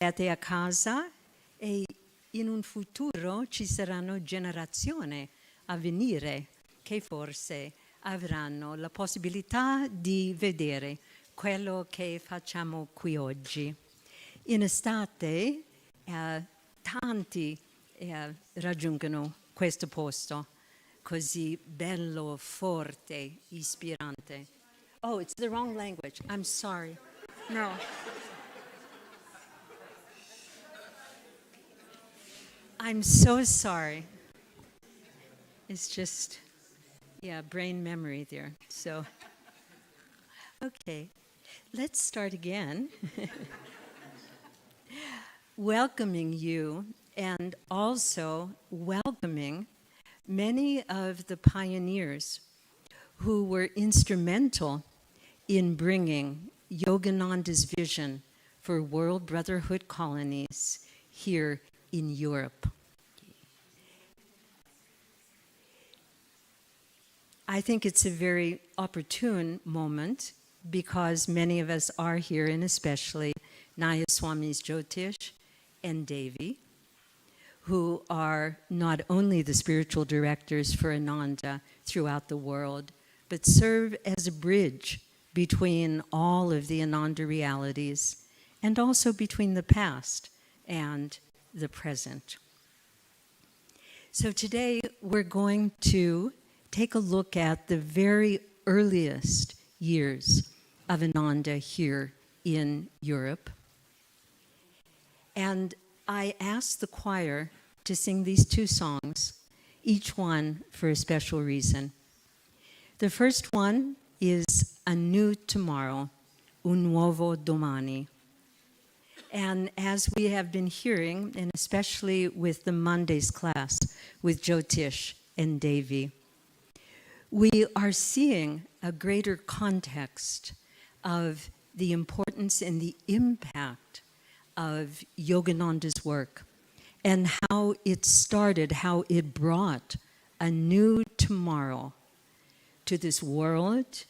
siete a casa e in un futuro ci saranno generazioni a venire che forse avranno la possibilità di vedere quello che facciamo qui oggi. In estate tanti raggiungono questo posto così bello, forte, ispirante. Oh, it's the wrong language. I'm sorry. No. I'm so sorry. It's just, brain memory there. So, okay, let's start again. Welcoming you and also welcoming many of the pioneers who were instrumental in bringing Yogananda's vision for world brotherhood colonies here in Europe. I think it's a very opportune moment because many of us are here, and especially 𝗚្� and 𝗜န့, who are not only the spiritual directors for Ananda throughout the world, but serve as a bridge between all of the Ananda realities and also between the past and the present. So today we're going to take a look at the very earliest years of Ananda here in Europe. And I asked the choir to sing these two songs, each one for a special reason. The first one is A New Tomorrow, Un Nuovo Domani. And as we have been hearing, and especially with the Monday's class with 𝗚్�� and 𝗜န့, we are seeing a greater context of the importance and the impact of Yogananda's work and how it started, how it brought a new tomorrow to this world,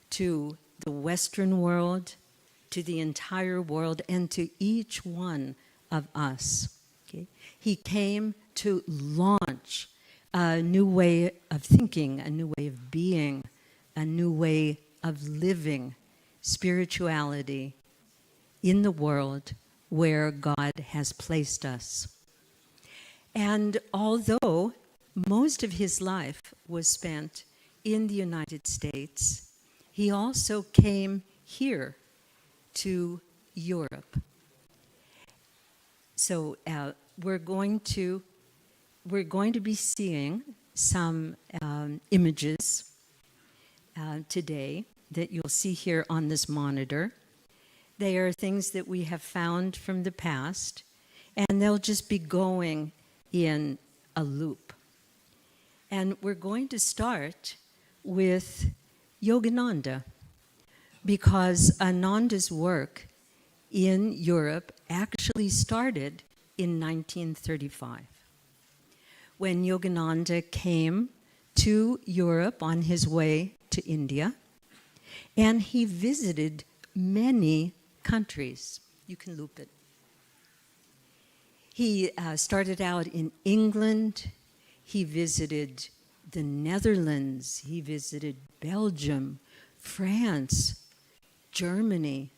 to the Western world, to the entire world, and to each one of us. Okay? He came to launch a new way of thinking, a new way of being, a new way of living spirituality in the world where God has placed us. And although most of his life was spent in the United States, he also came here to Europe. So we're going to be seeing some images today that you'll see here on this monitor. They are things that we have found from the past, and they'll just be going in a loop. And we're going to start with Yogananda, because Ananda's work in Europe actually started in 1935. When Yogananda came to Europe on his way to India, and he visited many countries. You can loop it. He started out in England. He visited the Netherlands. He visited Belgium, France, Germany,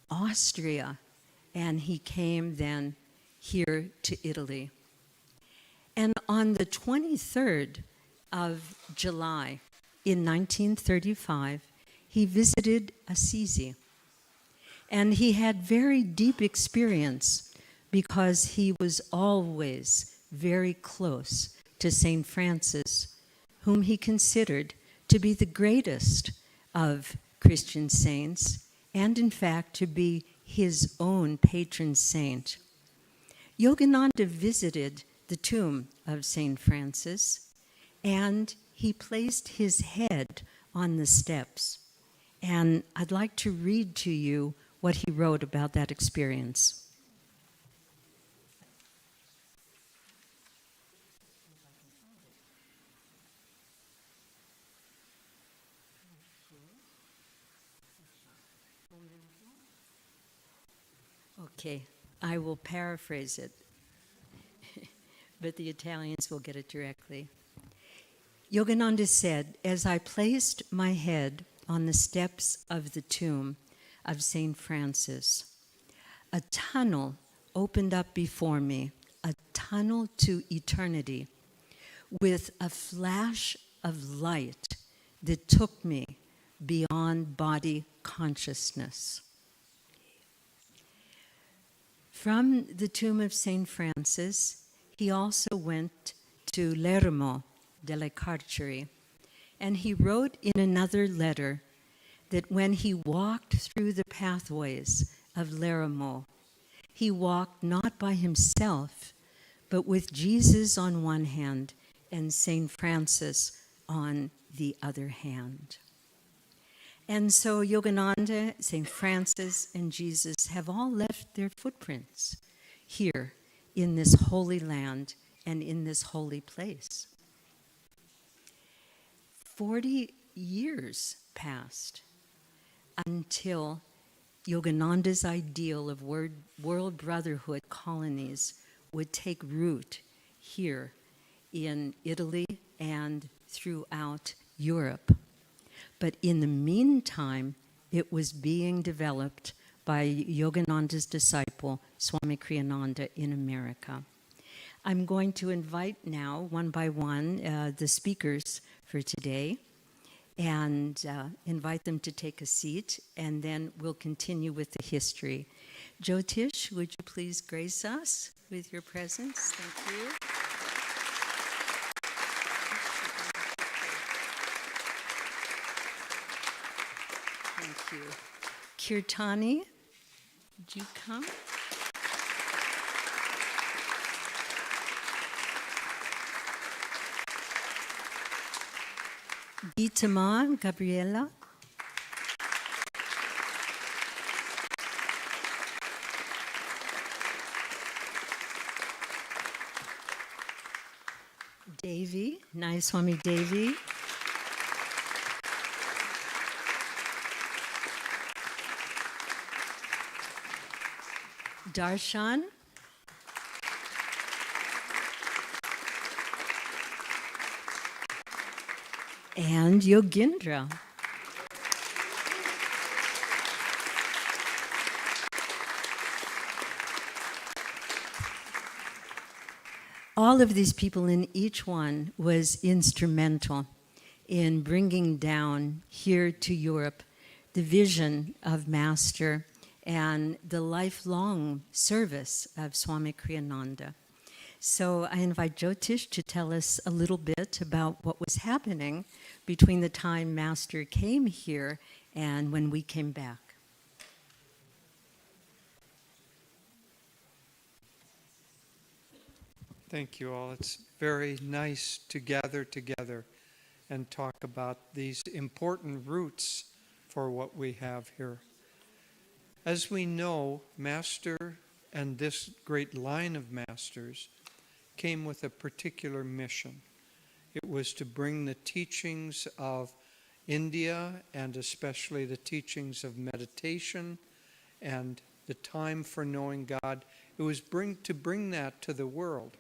Austria, and he came then here to Italy. And on the 23rd of July in 1935, he visited Assisi. And he had very deep experience because he was always very close to St. Francis, whom he considered to be the greatest of Christian saints, and in fact to be his own patron saint. Yogananda visited the tomb of St. Francis, and he placed his head on the steps. And I'd like to read to you what he wrote about that experience. Okay, I will paraphrase it, but the Italians will get it directly. Yogananda said, as I placed my head on the steps of the tomb of St. Francis, a tunnel opened up before me, a tunnel to eternity, with a flash of light that took me beyond body consciousness. From the tomb of St. Francis, he also went to 𝗓𝗏𝗺, and he wrote in another letter that when he walked through the pathways of 𝗓𝗏, he walked not by himself, but with Jesus on one hand and St. Francis on the other hand. And so Yogananda, St. Francis, and Jesus have all left their footprints here in this holy land and in this holy place. 40 years passed until Yogananda's ideal of world brotherhood colonies would take root here in Italy and throughout Europe. But in the meantime, it was being developed by Yogananda's disciple, Swami Kriyananda, in America. I'm going to invite now, one by one, the speakers for today, and invite them to take a seat, and then we'll continue with the history. Jyotish, would you please grace us with your presence? Thank you. Thank you. Kirtani, would you come? 𝗜ｈ𝘀𝘁𝗴𝗿𝗺, Gabriela. Devi, Swami Devi. Darshan. And Yogindra. All of these people, in each one, was instrumental in bringing down here to Europe the vision of Master and the lifelong service of Swami Kriyananda. So I invite Jyotish to tell us a little bit about what was happening between the time Master came here and when we came back. Thank you all. It's very nice to gather together and talk about these important roots for what we have here. As we know, Master and this great line of masters came with a particular mission. It was to bring the teachings of India, and especially the teachings of meditation and the time for knowing God. It was to bring that to the world.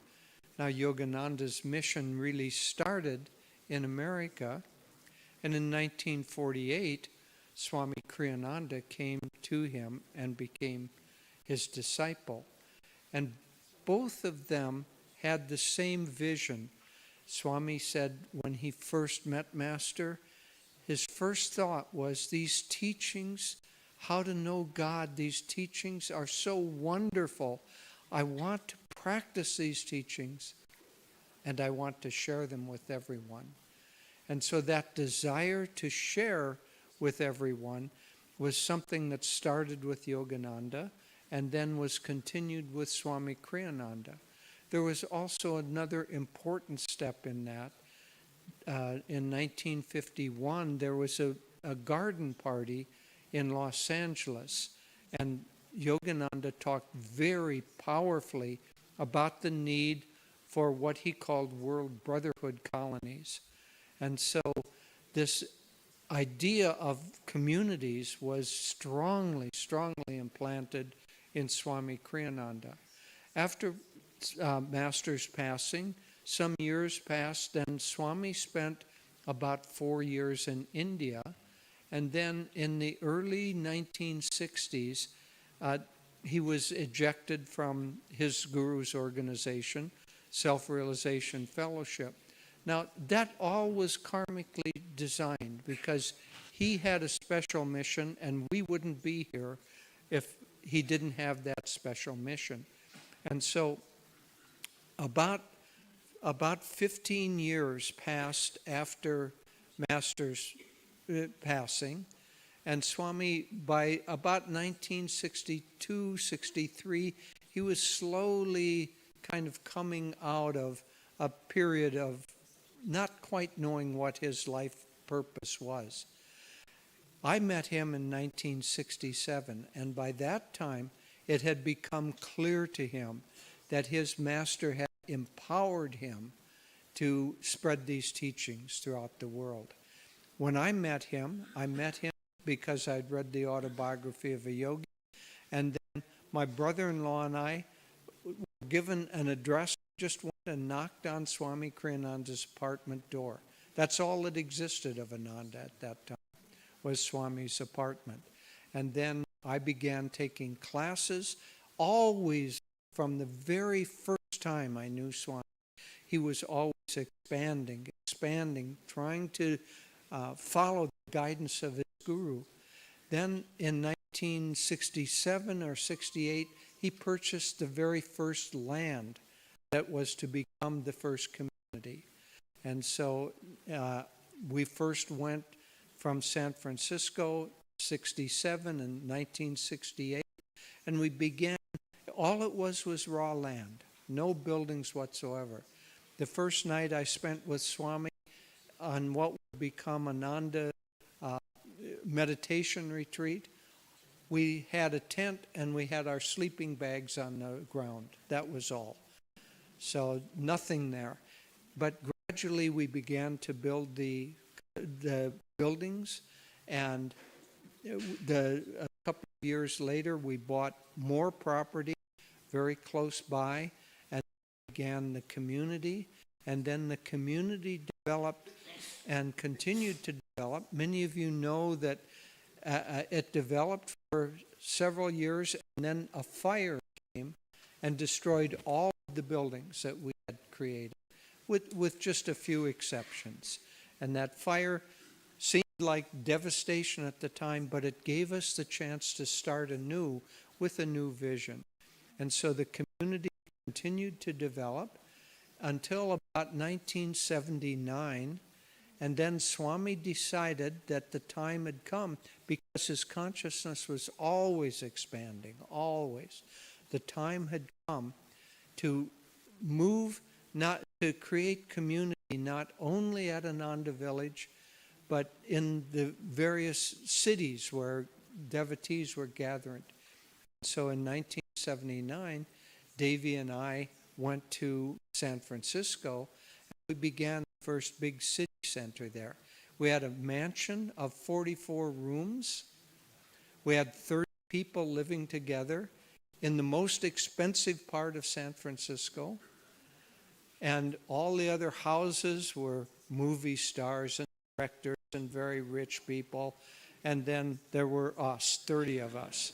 Now, Yogananda's mission really started in America, and in 1948, Swami Kriyananda came to him and became his disciple. And both of them had the same vision. Swami said when he first met Master, his first thought was, these teachings, how to know God, these teachings are so wonderful. I want to practice these teachings, and I want to share them with everyone. And so that desire to share with everyone was something that started with Yogananda and then was continued with Swami Kriyananda. There was also another important step in that. In 1951, there was a garden party in Los Angeles, and Yogananda talked very powerfully about the need for what he called world brotherhood colonies. And so this idea of communities was strongly implanted in Swami Kriyananda. After Master's passing, some years passed, and Swami spent about 4 years in India. And then in the early 1960s, he was ejected from his guru's organization, Self-Realization Fellowship. Now, that all was karmically designed because he had a special mission, and we wouldn't be here if he didn't have that special mission. And so about 15 years passed after Master's passing, and Swami, by about 1962, 63, he was slowly kind of coming out of a period of not quite knowing what his life purpose was. I met him in 1967, and by that time it had become clear to him that his master had empowered him to spread these teachings throughout the world. When I met him because I'd read the autobiography of a yogi, and then my brother-in-law and I were given an address, just went and knocked on Swami Kriyananda's apartment door. That's all that existed of Ananda at that time, was Swami's apartment. And then I began taking classes, always from the very first time I knew Swami. He was always expanding, trying to follow the guidance of his guru. Then in 1967 or 68, he purchased the very first land that was to become the first community. And so we first went from San Francisco, 67 and 1968, and we began, all it was raw land, no buildings whatsoever. The first night I spent with Swami on what would become Ananda meditation retreat, we had a tent and we had our sleeping bags on the ground. That was all. So nothing there. But gradually we began to build the buildings, and a couple of years later we bought more property very close by and began the community. And then the community developed and continued to develop. Many of you know that it developed for several years, and then a fire came and destroyed all of the buildings that we had created, with just a few exceptions. And that fire seemed like devastation at the time, but it gave us the chance to start anew with a new vision. And so the community continued to develop until about 1979, and then Swami decided that the time had come, because his consciousness was always expanding, always. The time had come to move, not to create community, not only at Ananda village, but in the various cities where devotees were gathering. So in 1979, Devi and I went to San Francisco, and we began the first big city center there. We had a mansion of 44 rooms. We had 30 people living together in the most expensive part of San Francisco. And all the other houses were movie stars and directors and very rich people. And then there were us, 30 of us.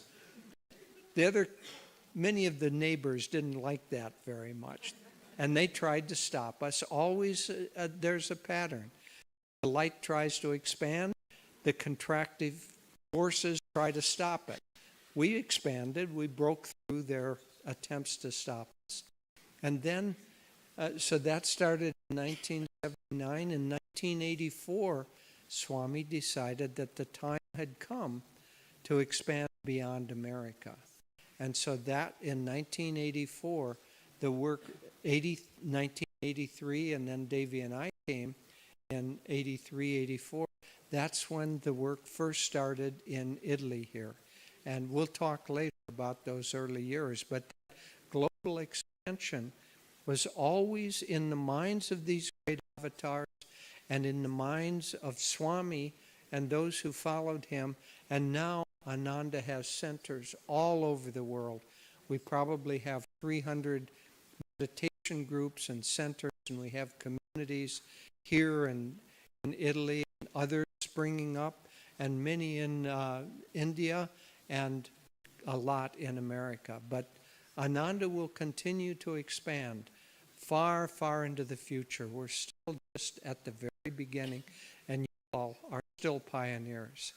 Many of the neighbors didn't like that very much, and they tried to stop us. Always there's a pattern. The light tries to expand, the contractive forces try to stop it. We expanded, we broke through their attempts to stop us. And then, so that started in 1979. In 1984, Swami decided that the time had come to expand beyond America. And so that in 1984, the work, 1983, and then Devi and I came in 83, 84. That's when the work first started in Italy here. And we'll talk later about those early years. But global expansion was always in the minds of these great avatars and in the minds of Swami and those who followed him. And now Ananda has centers all over the world. We probably have 300 meditation groups and centers, and we have communities here in Italy and others springing up, and many in India and a lot in America. But Ananda will continue to expand far, far into the future. We're still just at the very beginning, and you all are still pioneers.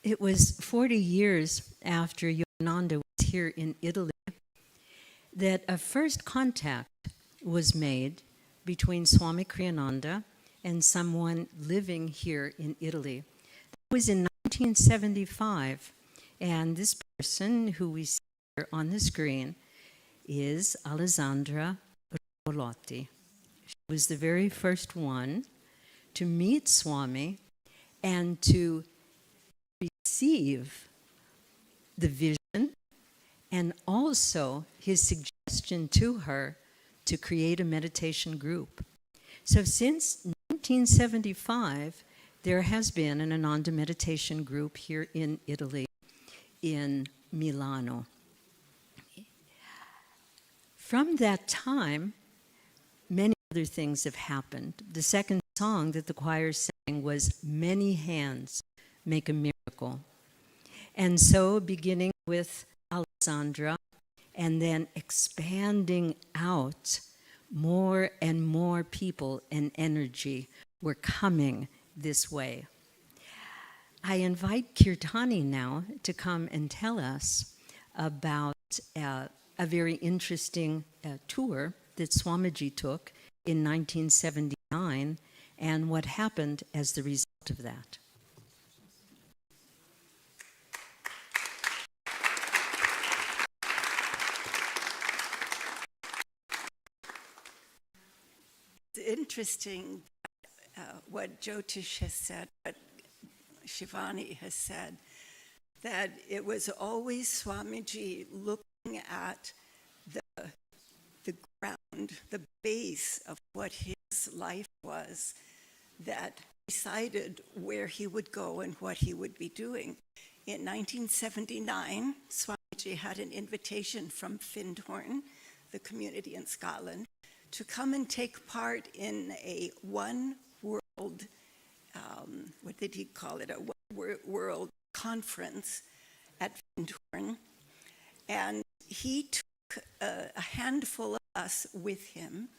It was 40 years after Yogananda was here in Italy that a first contact was made between Swami Kriyananda and someone living here in Italy. It was in 1975, and this person who we see here on the screen is Alessandra Rolotti. She was the very first one to meet Swami and to receive the vision and also his suggestion to her to create a meditation group. So since 1975, there has been an Ananda meditation group here in Italy, in Milano. From that time, many other things have happened. The second song that the choir sang was "Many Hands Make a Miracle." And so beginning with Alessandra and then expanding out, more and more people and energy were coming this way. I invite Kirtani now to come and tell us about a very interesting tour that Swamiji took in 1979 and what happened as the result of that. It's interesting what Jyotish has said, what Shivani has said, that it was always Swamiji looking at the ground, the base of what his life was, that decided where he would go and what he would be doing. In 1979, Swamiji had an invitation from 𝗓𝗏, the community in Scotland, to come and take part in a one world, what did he call it, a one world conference at 𝗓𝗏. And he took a handful of us with him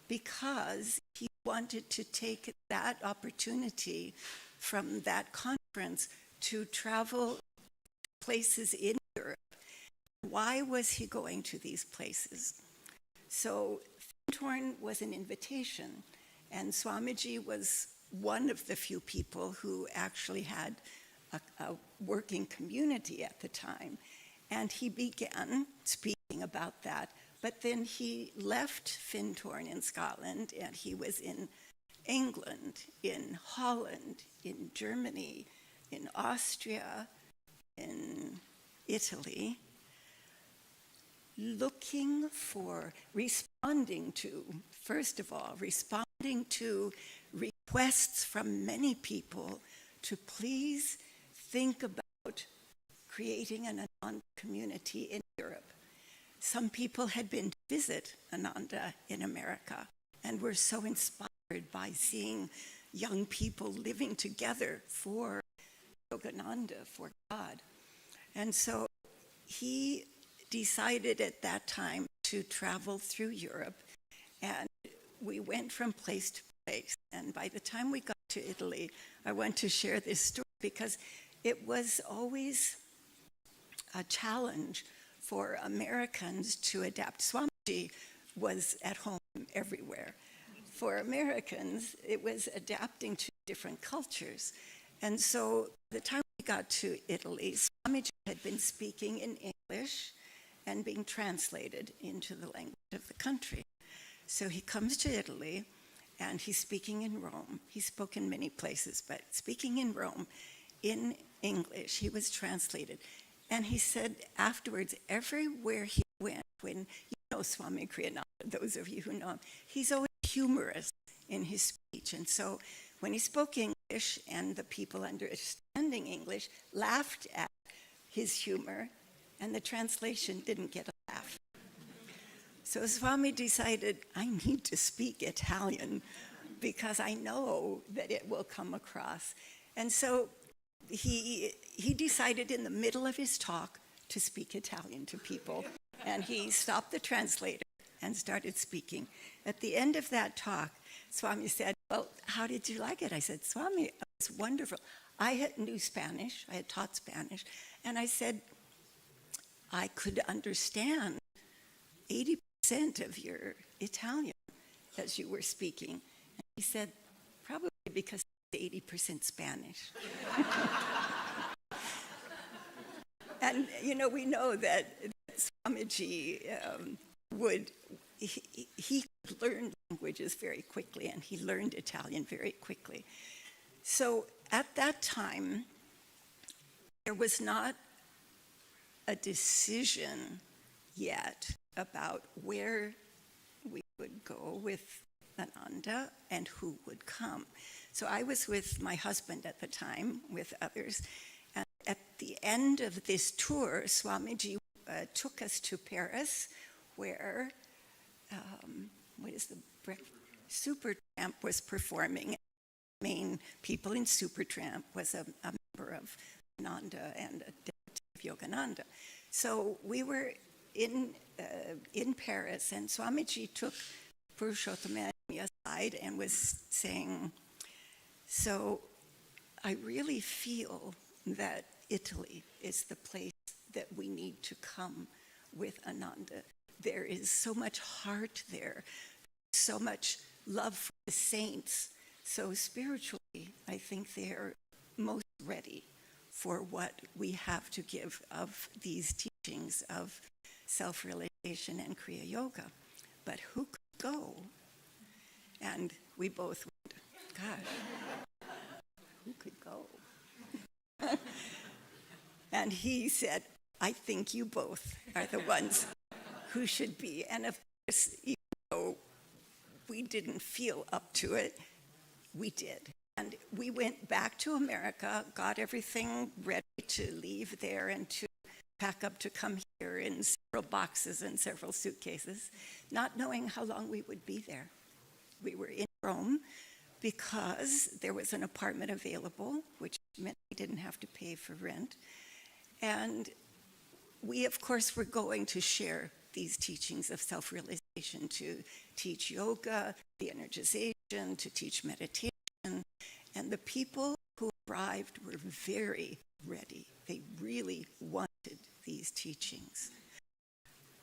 because he wanted to take that opportunity from that conference to travel places in Europe. Why was he going to these places? So 𝗓𝗏 was an invitation, and Swamiji was one of the few people who actually had a working community at the time. And he began speaking about that. But then he left 𝗓𝗏 in Scotland, and he was in England, in Holland, in Germany, in Austria, in Italy, looking for, responding to, first of all, responding to requests from many people to please think about creating an Ananda community in Europe. Some people had been to visit Ananda in America and were so inspired by seeing young people living together for Yogananda, for God. And so he decided at that time to travel through Europe, and we went from place to place. And by the time we got to Italy, I want to share this story because it was always a challenge for Americans to adapt. Swamiji was at home everywhere. For Americans, it was adapting to different cultures. And so by the time we got to Italy, Swamiji had been speaking in English and being translated into the language of the country. So he comes to Italy, and he's speaking in Rome. He spoke in many places, but speaking in Rome in English, he was translated. And he said afterwards, everywhere he went, when know Swami Kriyananda, those of you who know him, he's always humorous in his speech. And so when he spoke English and the people understanding English laughed at his humor, and the translation didn't get a laugh. So Swami decided, I need to speak Italian because I know that it will come across. And so he decided in the middle of his talk to speak Italian to people. And he stopped the translator and started speaking. At the end of that talk, Swami said, well, how did you like it? I said, Swami, it was wonderful. I knew Spanish, I had taught Spanish, and I said, I could understand 80% of your Italian as you were speaking. And he said, probably because it's 80% Spanish. And, you know, we know that Swamiji he could learn languages very quickly, and he learned Italian very quickly. So at that time, there was not a decision yet about where we would go with Ananda and who would come. So I was with my husband at the time, with others, and at the end of this tour, Swamiji took us to Paris, where Supertramp was performing. The main people in Supertramp was a member of Ananda and a devotee of Yogananda. So we were in Paris, and Swamiji took 𝗓𝘀𝗁𝗴𝗿𝗺 aside and was saying, so I really feel that Italy is the place that we need to come with Ananda. There is so much heart there, so much love for the saints. So spiritually, I think they are most ready for what we have to give of these teachings of self-realization and Kriya Yoga. But who could go? And we both went, God, who could go? And he said, I think you both are the ones who should be. And of course, even though we didn't feel up to it, we did. And we went back to America, got everything ready to leave there and to pack up to come here in several boxes and several suitcases, not knowing how long we would be there. We were in Rome because there was an apartment available, which meant we didn't have to pay for rent. And we, of course, were going to share these teachings of self-realization, to teach yoga, the energization, to teach meditation. And the people who arrived were very ready. They really wanted these teachings.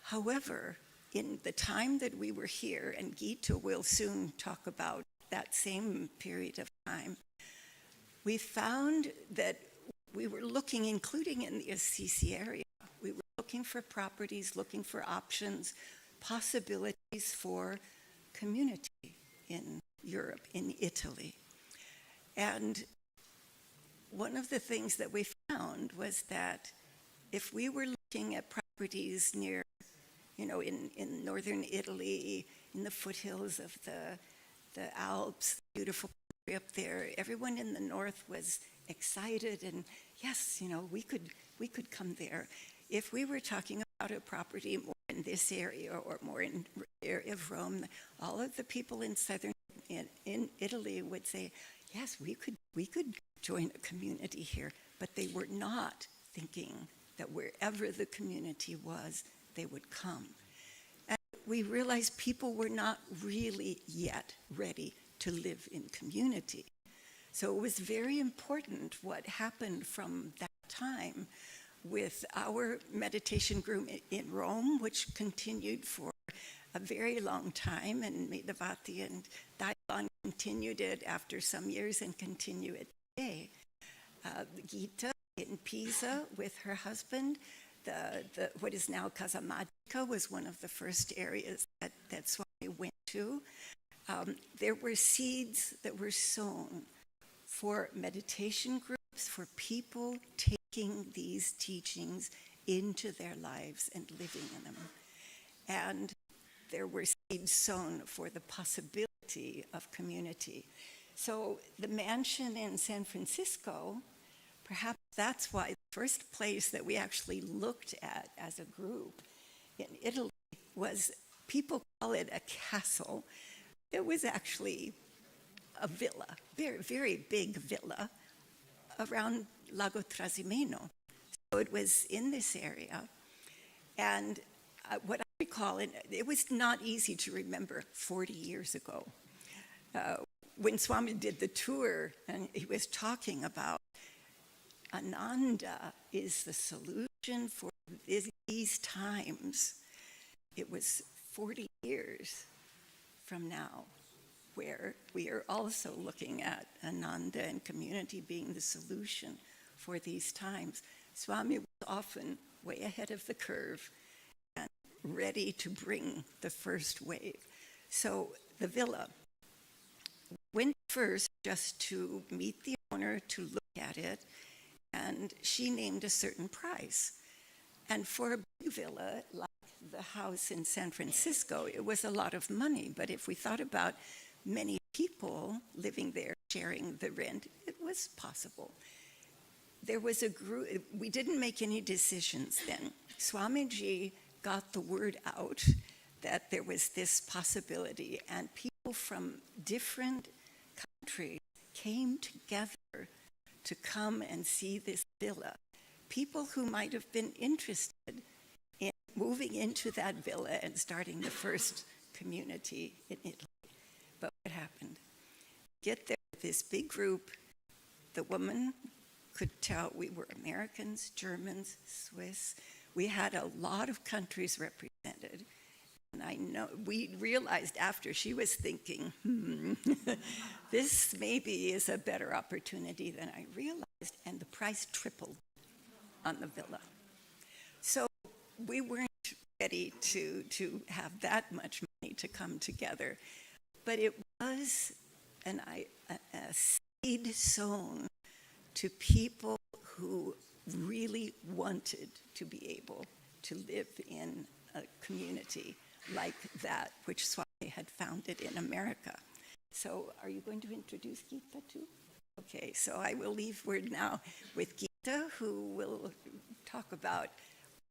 However, in the time that we were here, and 𝗙𝗀 will soon talk about that same period of time, we found that we were looking, including in the ASSISI area, we were looking for properties, looking for options, possibilities for community in Europe, in Italy. And one of the things that we found was that if we were looking at properties near, you know, in northern Italy, in the foothills of the Alps, beautiful country up there, everyone in the north was excited and yes, you know, we could come there. If we were talking about a property more in this area or more in the area of Rome, all of the people in southern in Italy would say, yes, we could join a community here, but they were not thinking that wherever the community was, they would come. And we realized people were not really yet ready to live in community. So it was very important what happened from that time with our meditation group in Rome, which continued for a very long time, and 𝗏 and Dailon continued it after some years and continue it today. 𝗙𝗀 in Pisa with her husband, what is now Casamagica was one of the first areas that Swami went to. There were seeds that were sown for meditation groups, for people taking these teachings into their lives and living in them. And there were seeds sown for the possibility of community. So the mansion in San Francisco, perhaps that's why the first place that we actually looked at as a group in Italy was, people call it a castle. It was actually a villa, very, very big villa around Lago Trasimeno. So it was in this area. And what I recall, it was not easy to remember 40 years ago, when Swami did the tour and he was talking about Ananda is the solution for these times. It was 40 years from now, where we are also looking at Ananda and community being the solution for these times. Swami was often way ahead of the curve and ready to bring the first wave. So the villa went first just to meet the owner, to look at it, and she named a certain price. And for a big villa like the house in San Francisco, it was a lot of money. But if we thought about many people living there sharing the rent, it was possible. There was a group, we didn't make any decisions then. Swamiji got the word out that there was this possibility, and people from different countries came together to come and see this villa. People who might have been interested in moving into that villa and starting the first community in Italy. But what happened? Get there with this big group. The woman could tell we were Americans, Germans, Swiss. We had a lot of countries represented. And I know, we realized after, she was thinking, this maybe is a better opportunity than I realized, and the price tripled on the villa. So we weren't ready to have that much money to come together, but it was a seed sown to people who really wanted to be able to live in a community like that which Swami had founded in America. So are you going to introduce 𝗚ጵ too? Okay, so I will leave word now with 𝗚ጵ, who will talk about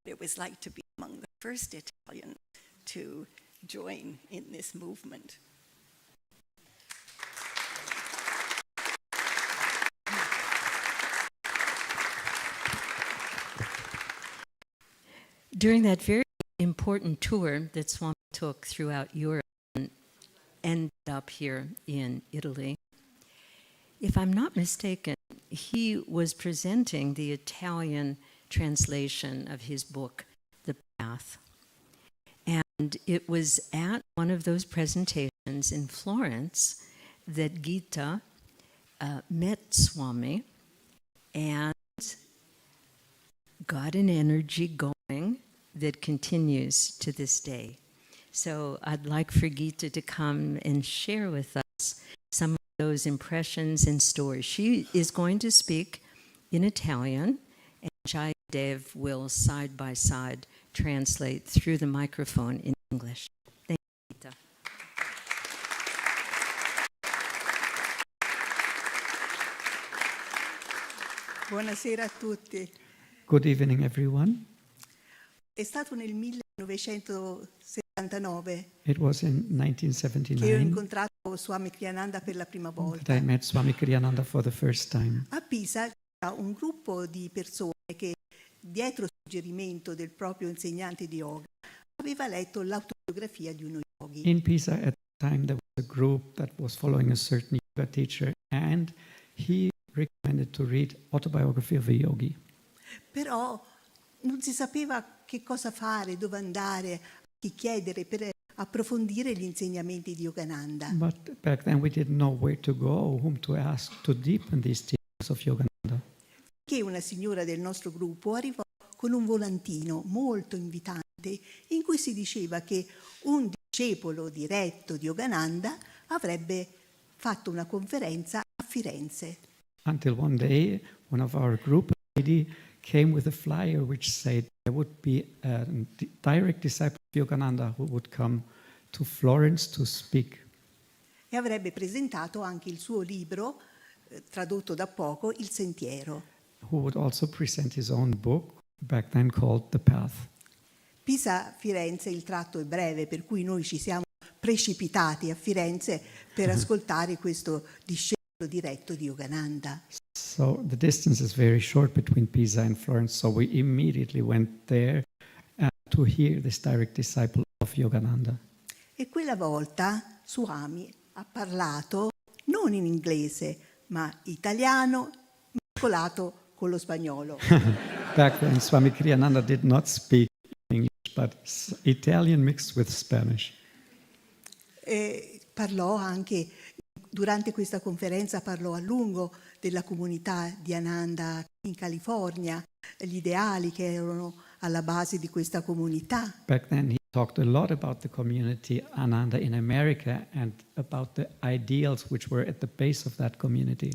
what it was like to be among the first Italians to join in this movement. During that very important tour that Swami took throughout Europe and ended up here in Italy, if I'm not mistaken, he was presenting the Italian translation of his book, The Path. And it was at one of those presentations in Florence that 𝗚ጵ met Swami and got an energy going that continues to this day. So I'd like for 𝗚ጵ to come and share with us some of those impressions and stories. She is going to speak in Italian, and Jai Dev will side by side translate through the microphone in English. Thank you, 𝗚ጵ. Buonasera a tutti. Good evening, everyone. È stato nel 1979 It was in che ho 1979 incontrato Swami Kriyananda per la prima that volta. I met Swami Kriyananda for the first time. A Pisa c'era un gruppo di persone che, dietro suggerimento del proprio insegnante di yoga, aveva letto l'autobiografia di uno yogi. In Pisa at the time there was a group that was following a certain yoga teacher, and he recommended to read Autobiography of a Yogi. Però non si sapeva che cosa fare, dove andare, a chi chiedere per approfondire gli insegnamenti di Yogananda. But back then we didn't know where to go, whom to ask to deepen these teachings of Yogananda. Che una signora del nostro gruppo arrivò con un volantino molto invitante in cui si diceva che un discepolo diretto di Yogananda avrebbe fatto una conferenza a Firenze. Until one day, one of our group lady came with a flyer which said there would be a direct disciple of Yogananda who would come to Florence to speak. E avrebbe presentato anche il suo libro, tradotto da poco, Il Sentiero. Who would also present his own book, back then called The Path. Pisa-Firenze, il tratto è breve, per cui noi ci siamo precipitati a Firenze per ascoltare questo discepolo diretto di Yogananda. So the distance is very short between Pisa and Florence, so we immediately went there to hear this direct disciple of Yogananda. E quella volta Swami ha parlato non in inglese, ma italiano mescolato con lo spagnolo. Back then, Swami Kriyananda did not speak English, but Italian mixed with Spanish. E parlò anche, durante questa conferenza parlò a lungo della comunità di Ananda in California, gli ideali che erano alla base di questa comunità. Back then, he talked a lot about the community Ananda in America and about the ideals which were at the base of that community.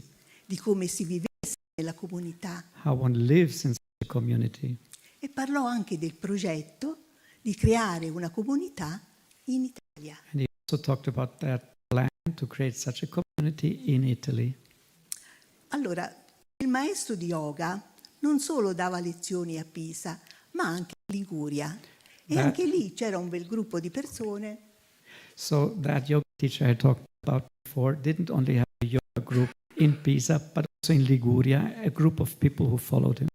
Di come si vivesse nella comunità. How one lives in such a community. E parlò anche del progetto di creare una comunità in Italia. And he also talked about that plan to create such a community in Italy. Allora, il maestro di yoga non solo dava lezioni a Pisa, ma anche in Liguria. E anche lì c'era un bel gruppo di persone. So that yoga teacher I talked about before didn't only have a yoga group in Pisa, but also in Liguria, a group of people who followed him.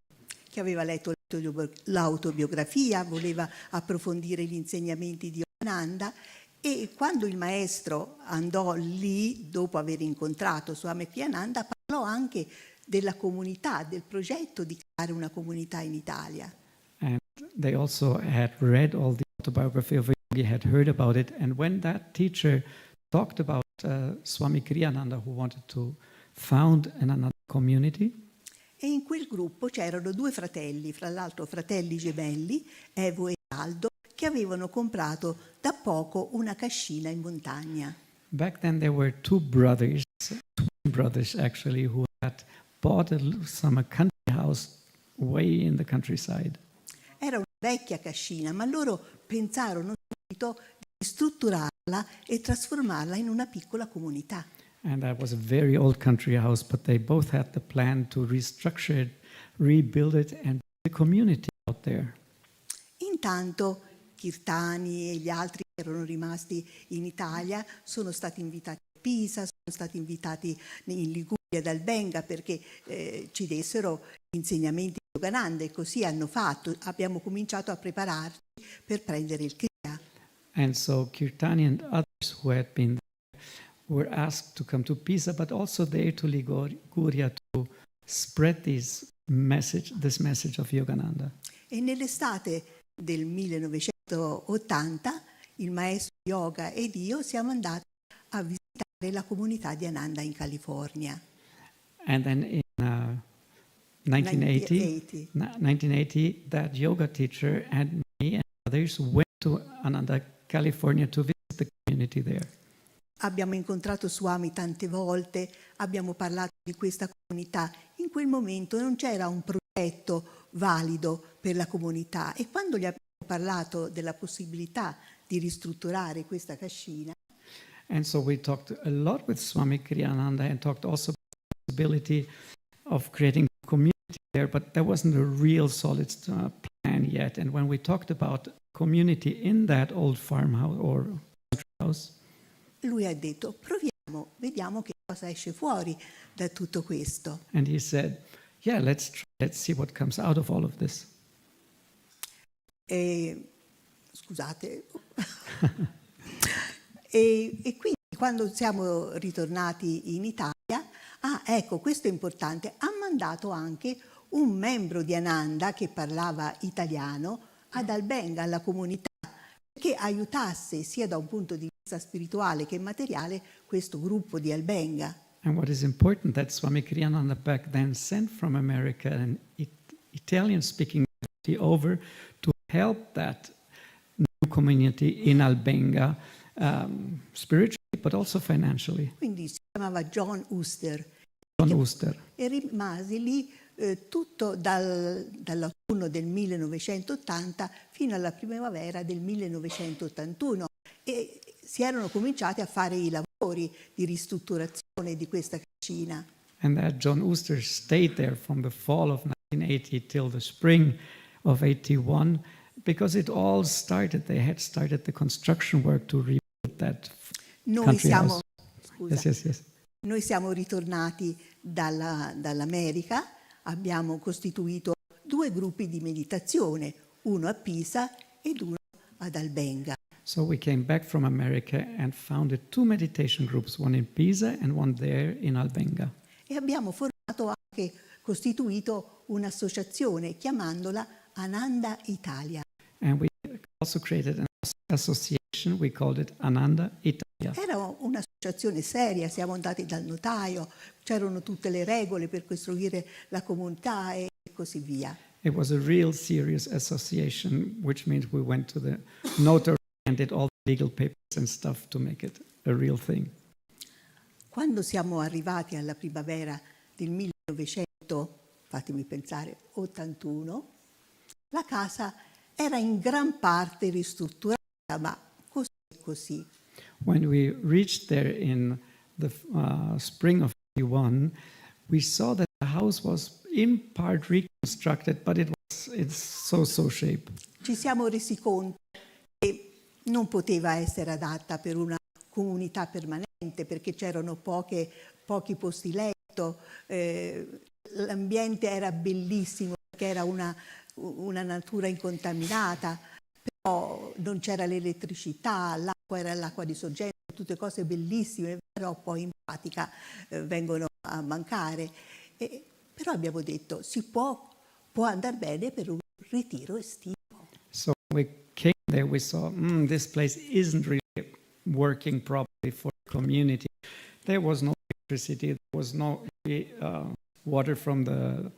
Che aveva letto l'autobiografia, voleva approfondire gli insegnamenti di Yogananda, e quando il maestro andò lì, dopo aver incontrato Swami Kriyananda, parlò anche della comunità, del progetto di creare una comunità in Italia. And they also had read all the autobiography of Yogi, had heard about it, and when that teacher talked about Swami Kriyananda, who wanted to found another community, E in quel gruppo c'erano due fratelli, fra l'altro fratelli gemelli, Evo e Aldo, che avevano comprato da poco una cascina in montagna. back then there were two brothers, twin brothers actually, who had bought some country house way in the countryside. Era una vecchia cascina, ma loro pensarono subito di strutturarla e trasformarla in una piccola comunità. And that was a very old country house, but they both had the plan to restructure it, rebuild it, and build a community out there. Intanto Kirtani e gli altri che erano rimasti in Italia sono stati invitati a Pisa, sono stati invitati in Liguria dal Benga perché ci dessero gli insegnamenti di Yogananda, e così hanno fatto. Abbiamo cominciato a prepararci per prendere il Kriya. And so Kirtani and others who had been there were asked to come to Pisa, but also there to Liguria to spread this message of Yogananda. E nell'estate del 1980 il maestro yoga ed io siamo andati a visitare la comunità di Ananda in California. And then in 1980, that yoga teacher and me and others went to Ananda, California to visit the community there. Abbiamo incontrato Swami tante volte, abbiamo parlato di questa comunità. In quel momento non c'era un progetto valido per la comunità, e quando gli abbiamo parlato della possibilità di ristrutturare questa cascina, And so we talked a lot with Swami Kriyananda and talked also about the possibility of creating a community there, but there wasn't a real solid plan yet. And when we talked about community in that old farmhouse or country house, lui ha detto: proviamo, vediamo che cosa esce fuori da tutto questo. and he said, yeah, let's try, let's see what comes out of all of this. Scusate. e quindi quando siamo ritornati in Italia, ecco, questo è importante, ha mandato anche un membro di Ananda che parlava italiano ad Albenga, alla comunità, che aiutasse sia da un punto di vista spirituale che materiale questo gruppo di Albenga. And what is important that Swami Kriyananda back then sent from America an Italian-speaking community over to help that new community in Albenga spiritually, but also financially. Quindi si chiamava John Uster. John Uster. E rimasi lì tutto dall'autunno del 1980 fino alla primavera del 1981. E si erano cominciati a fare i lavori di ristrutturazione di questa cascina. And that John Ooster stayed there from the fall of 1980 till the spring of 81 because it all started. They had started the construction work to rebuild that country house. Yes. Noi siamo ritornati dall'America, abbiamo costituito 2 gruppi di meditazione, uno a Pisa ed uno ad Albenga. So we came back from America and founded 2 meditation groups, one in Pisa and one there in Albenga. E abbiamo costituito un'associazione chiamandola Ananda Italia. And we also created an association, we called it Ananda Italia. Era un'associazione seria, siamo andati dal notaio, c'erano tutte le regole per costruire la comunità e così via. It was a real serious association, which means we went to the notary and did all the legal papers and stuff to make it a real thing. Quando siamo arrivati alla primavera del 1900, fatemi pensare, 81, la casa era in gran parte ristrutturata, ma così. When we reached there in the spring of 81, we saw that the house was in part reconstructed, but it's so shape. Ci siamo resi conto che non poteva essere adatta per una comunità permanente perché c'erano pochi posti letto, l'ambiente era bellissimo perché era una natura incontaminata, però non c'era l'elettricità, l'acqua era l'acqua di sorgente, tutte cose bellissime, però poi in pratica vengono a mancare. Però abbiamo detto può andare bene per un ritiro estivo. So when we came there, we saw this place isn't really working properly for the community. There was no electricity, there was no water from the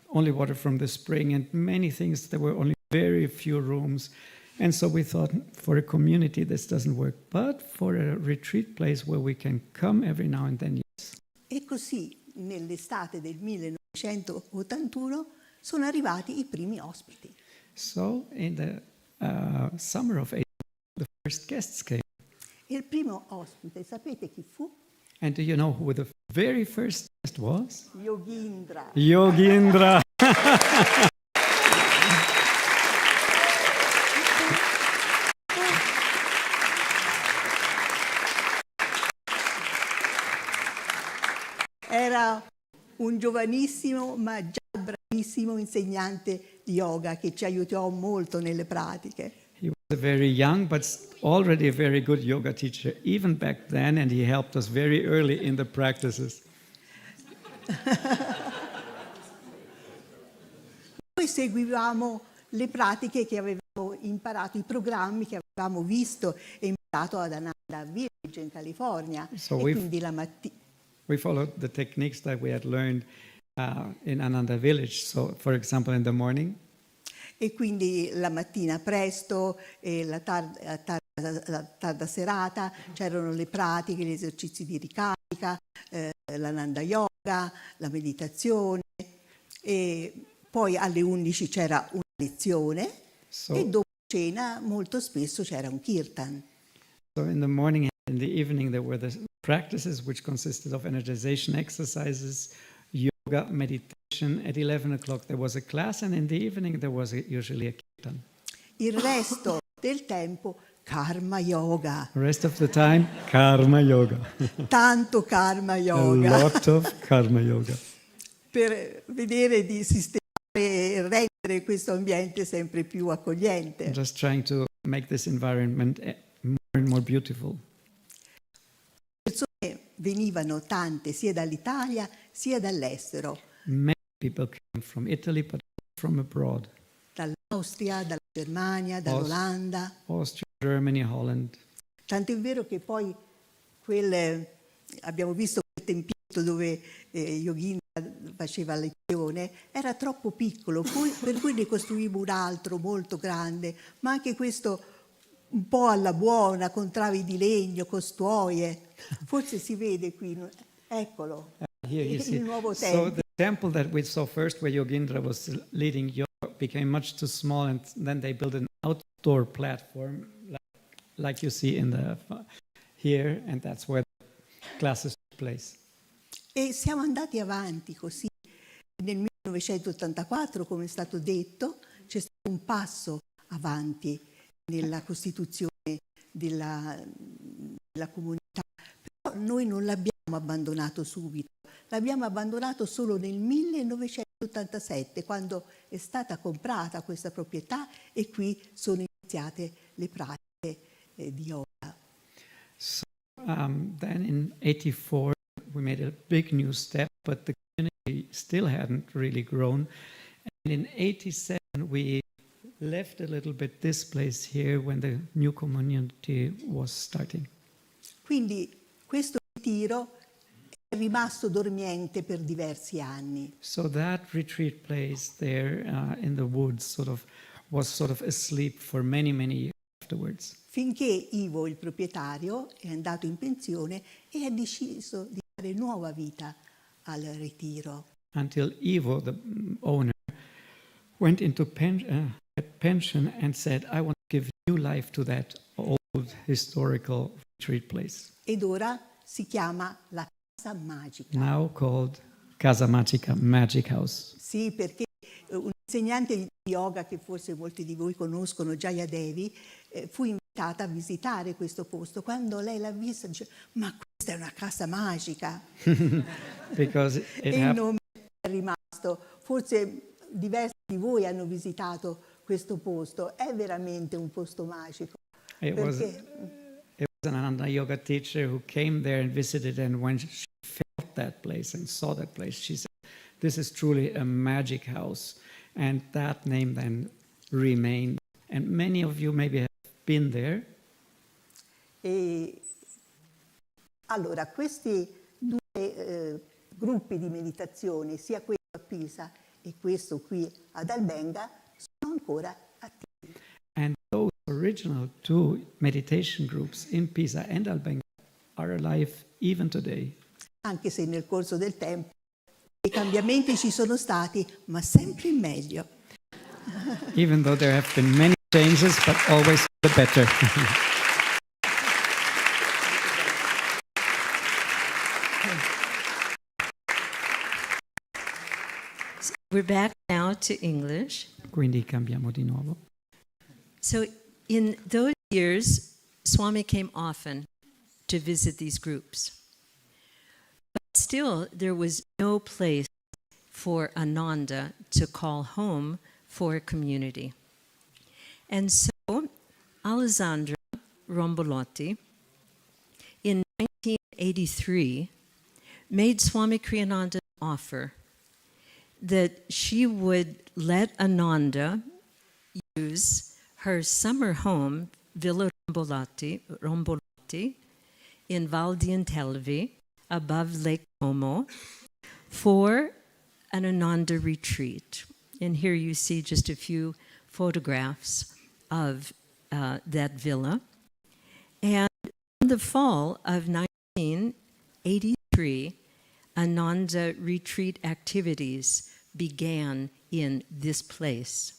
only water from the spring, and many things. There were only very few rooms, and so we thought, for a community this doesn't work, but for a retreat place where we can come every now and then, yes. E così nell'estate del 1981 sono arrivati i primi ospiti. So in the summer of 80, the first guests came. Il primo ospite, sapete chi fu? And do you know who the very first guest was? Yogendra. Yogendra. Era un giovanissimo ma già bravissimo insegnante di yoga che ci aiutò molto nelle pratiche. He was very young, but already a very good yoga teacher, even back then, and he helped us very early in the practices. Noi seguivamo le pratiche che avevamo imparato, i programmi che avevamo visto e imparato ad Ananda Village in California. So e quindi la mattina. We followed the techniques that we had learned in Ananda Village. So, for example, in the morning. E quindi la mattina presto e la tarda serata c'erano le pratiche, gli esercizi di ricarica, l'Ananda Yoga, la meditazione, e poi alle 11 c'era una lezione e dopo cena molto spesso c'era un kirtan. So in the morning and in the evening there were the practices which consisted of energization exercises, yoga, meditation. At 11 o'clock there was a class, and in the evening there was usually a kirtan. Il resto del tempo karma yoga. The rest of the time, karma yoga. Tanto karma yoga. A lot of karma yoga. Per vedere di sistemare e rendere questo ambiente sempre più accogliente. Just trying to make this environment more and more beautiful. Persone venivano tante sia dall'Italia sia dall'estero. Many people came from Italy, but from abroad. Dall'Austria, dalla Germania, dall'Olanda. Austria, Germany, Holland. Tanto è vero che poi abbiamo visto quel tempietto dove Yogendra faceva lezione, era troppo piccolo, per cui ne costruimmo un altro molto grande, ma anche questo un po' alla buona, con travi di legno, con stuoie. Forse si vede qui, eccolo, il nuovo tempio. So the temple that we saw first, where Yogendra was leading yoga, became much too small, and then they built an outdoor platform, like you see in the here, and that's where the classes took place. E siamo andati avanti così. Nel 1984, come è stato detto, c'è stato un passo avanti nella costituzione della comunità. Però noi non l'abbiamo abbandonato subito, l'abbiamo abbandonato solo nel 1987, quando è stata comprata questa proprietà e qui sono iniziate le pratiche di yoga. So then in 84 we made a big new step, but the community still hadn't really grown. And in 87 we left a little bit this place here when the new community was starting. Quindi questo ritiro è rimasto dormiente per diversi anni. So that retreat place there in the woods was sort of asleep for many, many years afterwards. Finché Ivo, il proprietario, è andato in pensione e ha deciso di dare nuova vita al ritiro. Until Ivo, the owner, went into pension and said, I want to give new life to that old historical retreat place. Ed ora si chiama la Casa Magica. Now called Casa Magica, Magic House. Sì, perché un insegnante di yoga che forse molti di voi conoscono, Jaya Devi, fu invitata a visitare questo posto. Quando lei l'ha vista dice, ma questa è una casa magica. Because E il nome è rimasto. Forse diversi di voi hanno visitato questo posto. È veramente un posto magico. It was an Ananda yoga teacher who came there and visited, and when she felt that place and saw that place, she said, this is truly a magic house. And that name then remained. And many of you maybe have been there. E allora, questi due gruppi di meditazione, sia questo a Pisa e questo qui ad Albenga, sono ancora attivi. And those original two meditation groups in Pisa and Albenga are alive even today. Anche se nel corso del tempo i cambiamenti ci sono stati, ma sempre in meglio. Even though there have been many changes, but always the better. We're back now to English. Quindi cambiamo di nuovo. So in those years, Swami came often to visit these groups. But still, there was no place for Ananda to call home for a community. And so Alessandra Rombolotti, in 1983, made Swami Kriyananda an offer that she would let Ananda use her summer home, Villa Rombolotti, in Val di Intelvi, above Lake Como, for an Ananda retreat. And here you see just a few photographs of that villa. And in the fall of 1983, Ananda retreat activities began in this place.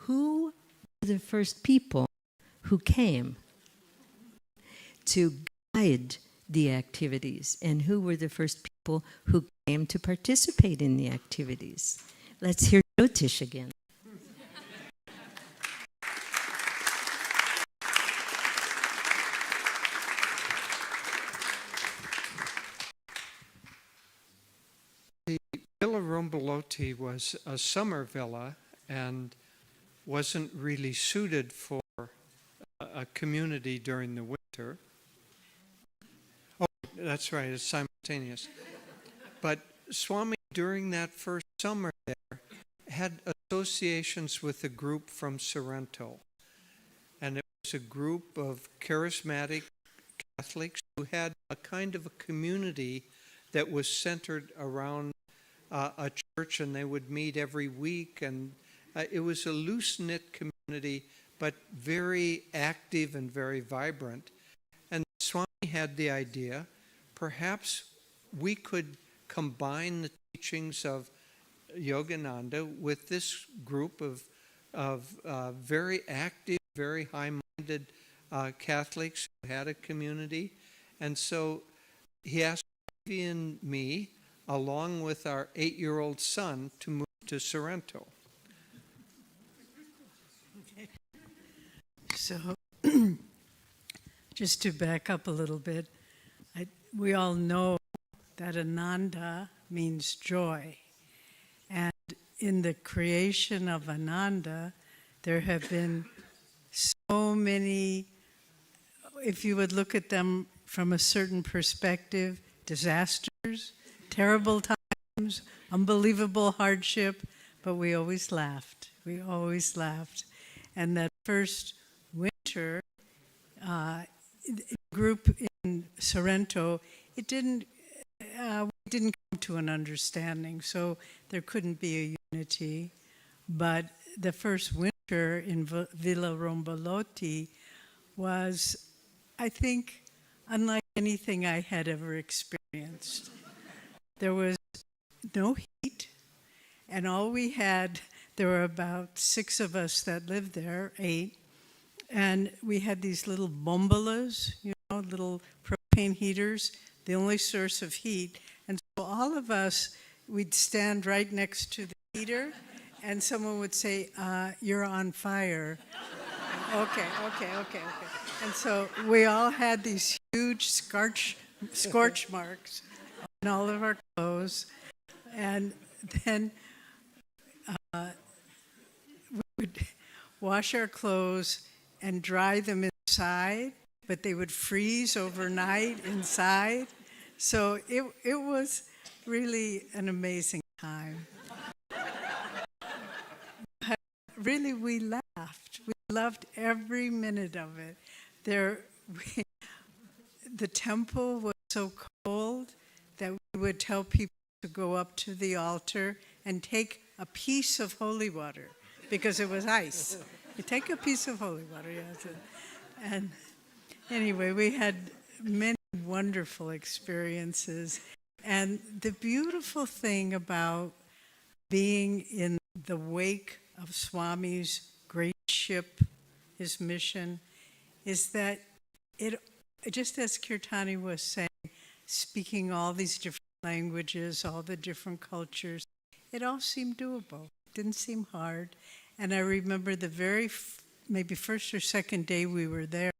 Who were the first people who came to guide the activities, and who were the first people who came to participate in the activities? Let's hear Jyotish again. Villa Rombolotti was a summer villa and wasn't really suited for a community during the winter. Oh, that's right, it's simultaneous. But Swami, during that first summer there, had associations with a group from Sorrento. And it was a group of charismatic Catholics who had a kind of a community that was centered around a church, and they would meet every week, and it was a loose-knit community, but very active and very vibrant. And Swami had the idea, perhaps we could combine the teachings of Yogananda with this group of very active, very high-minded Catholics who had a community. And so he asked Davy and me, along with our 8-year-old son, to move to Sorrento. So, just to back up a little bit, we all know that Ananda means joy. And in the creation of Ananda, there have been so many, if you would look at them from a certain perspective, disasters, terrible times, unbelievable hardship, but we always laughed. We always laughed. And that first winter, group in Sorrento, we didn't come to an understanding, so there couldn't be a unity. But the first winter in 𝗜ḷ𝘀𝗁𝗵𝗺 was, I think, unlike anything I had ever experienced. There was no heat, and all we had, there were about 6 of us that lived there, 8, and we had these little bombolas, little propane heaters, the only source of heat. And so all of us, we'd stand right next to the heater, and someone would say, "You're on fire." Okay. And so we all had these huge scorch marks on all of our clothes. And then we would wash our clothes and dry them inside, but they would freeze overnight inside. So it was really an amazing time. But really, we laughed. We loved every minute of it. The temple was so cold that we would tell people to go up to the altar and take a piece of holy water because it was ice. You take a piece of holy water, yes. And anyway, we had many wonderful experiences. And the beautiful thing about being in the wake of Swami's great ship, his mission, is that it, just as Kirtani was saying, speaking all these different languages, all the different cultures, it all seemed doable. It didn't seem hard. And I remember the very, maybe first or second day we were there,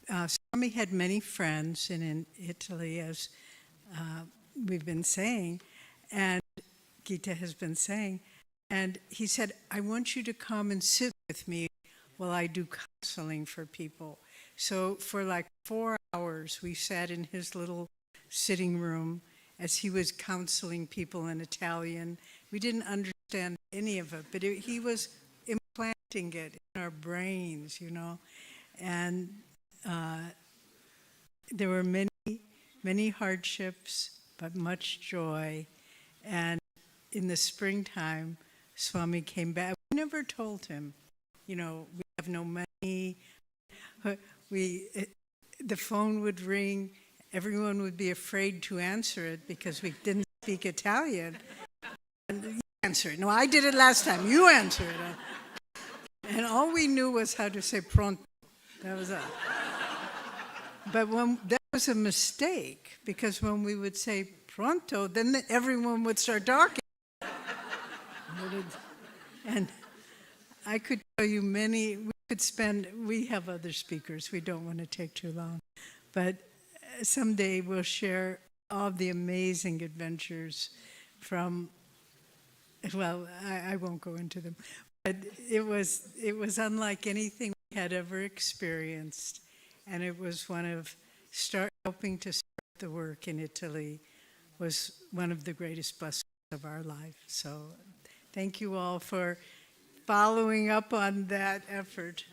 Swami had many friends in Italy, as we've been saying, and Gita has been saying, and he said, "I want you to come and sit with me while I do counseling for people." So for like 4 hours, we sat in his little sitting room as he was counseling people in Italian. We didn't understand any of it, but he was implanting it in our brains, and there were many hardships, but much joy. And in the springtime, Swami came back. We never told him, we have no money. The phone would ring. Everyone would be afraid to answer it because we didn't speak Italian. And you answer it. No, I did it last time. You answer it. And all we knew was how to say pronto. That was it. But that was a mistake, because when we would say pronto, then everyone would start talking. And I could tell you we have other speakers, we don't want to take too long, but someday we'll share all the amazing adventures from, I won't go into them, but it was unlike anything we had ever experienced. And it was one of helping to start the work in Italy was one of the greatest blessings of our life. So thank you all for following up on that effort.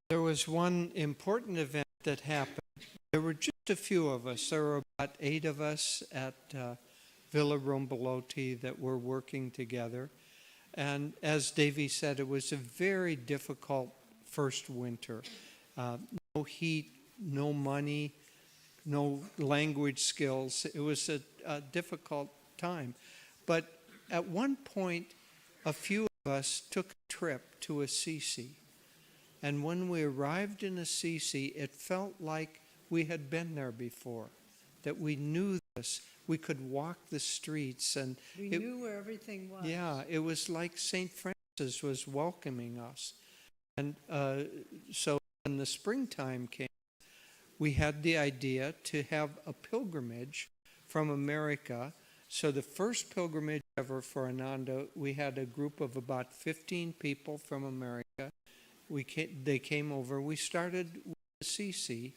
There was one important event that happened. There were just a few of us. There were about 8 of us at 𝗜λλ𝘀𝗁𝗵𝗺 that were working together. And as Davy said, it was a very difficult first winter. No heat, no money, no language skills. It was a difficult time. But at one point, a few of us took a trip to ASSISI. And when we arrived in Assisi, it felt like we had been there before, that we knew this. We could walk the streets, and We knew where everything was. yeah, it was like St. Francis was welcoming us. And so when the springtime came, we had the idea to have a pilgrimage from America. So the first pilgrimage ever for Ananda, we had a group of about 15 people from America. They came over. We started with Assisi,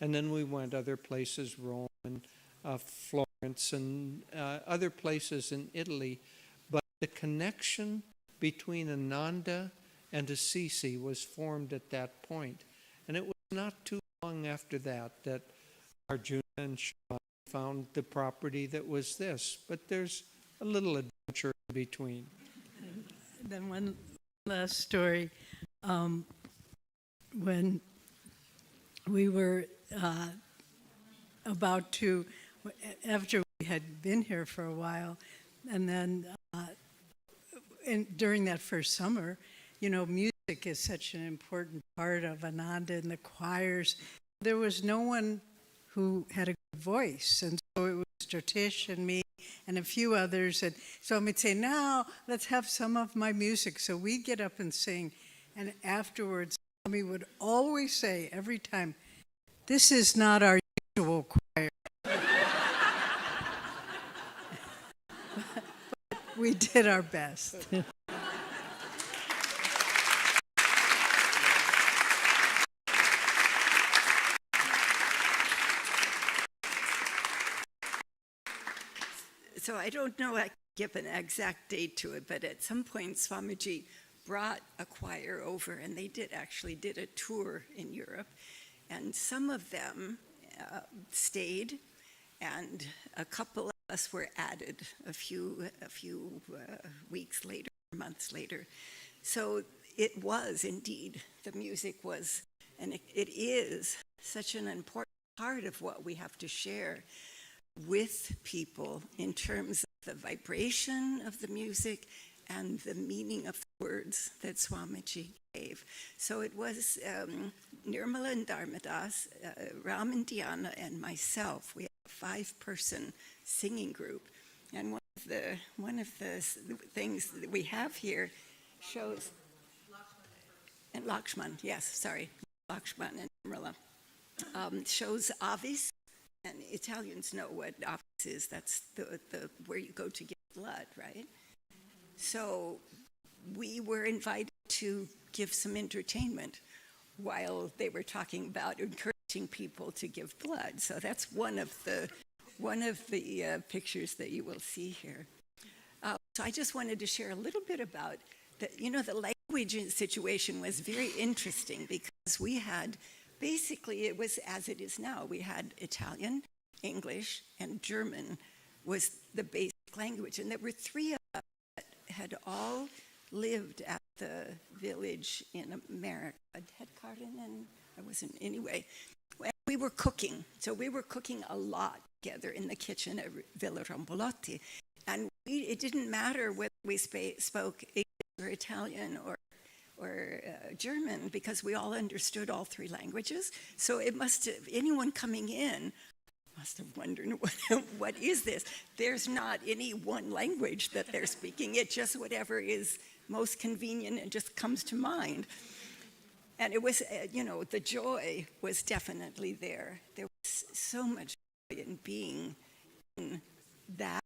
and then we went other places, Rome and Florence and other places in Italy. But the connection between Ananda and Assisi was formed at that point. And it was not too long after that Arjuna and Shiva found the property that was this. But there's a little adventure in between. Then one last story. When we were about to, after we had been here for a while, and then during that first summer, you know, music is such an important part of Ananda and the choirs. There was no one who had a good voice, and so it was Jyotish and me and a few others. And so we'd say, now let's have some of my music. So we'd get up and sing, and afterwards, Swami would always say every time, this is not our usual choir. But we did our best. So I don't know, I can give an exact date to it, but at some point Swamiji brought a choir over, and they actually did a tour in Europe, and some of them stayed, and a couple of us were added a few weeks later, months later. So it was indeed, the music was, and it is such an important part of what we have to share with people in terms of the vibration of the music and the meaning of the words that Swamiji gave. So it was Nirmala and Dharmadas, Ram and Diana, and myself. We have a 5-person singing group. And one of the things that we have here shows... And Lakshman, yes, sorry. Lakshman and Nirmala. Shows Avis. And Italians know what Avis is. That's the where you go to get blood, right? So we were invited to give some entertainment while they were talking about encouraging people to give blood. So that's one of the pictures that you will see here. So I just wanted to share a little bit about the language situation was very interesting, because we had, basically it was as it is now. We had Italian, English, and German was the basic language. And there were 3 of us that had all lived at the village in America. Hedkarden, and I wasn't, anyway. We were cooking. So we were cooking a lot together in the kitchen at Villa Rombolotti. And it didn't matter whether we spoke English or Italian or German, because we all understood all 3 languages. So it must have, anyone coming in must have wondered, what is this? There's not any one language that they're speaking. It's just whatever is most convenient and just comes to mind. And it was, the joy was definitely there. There was so much joy in being in that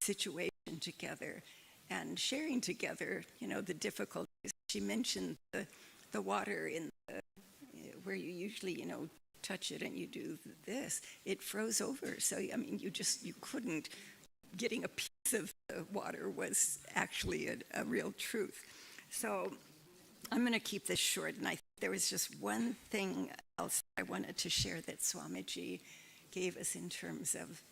situation together and sharing together, the difficulties. She mentioned the water in where you usually, touch it and you do this. It froze over. So, I mean, you couldn't, getting a piece of the water was actually a real truth. So I'm going to keep this short. And there was just one thing else I wanted to share that Swamiji gave us in terms of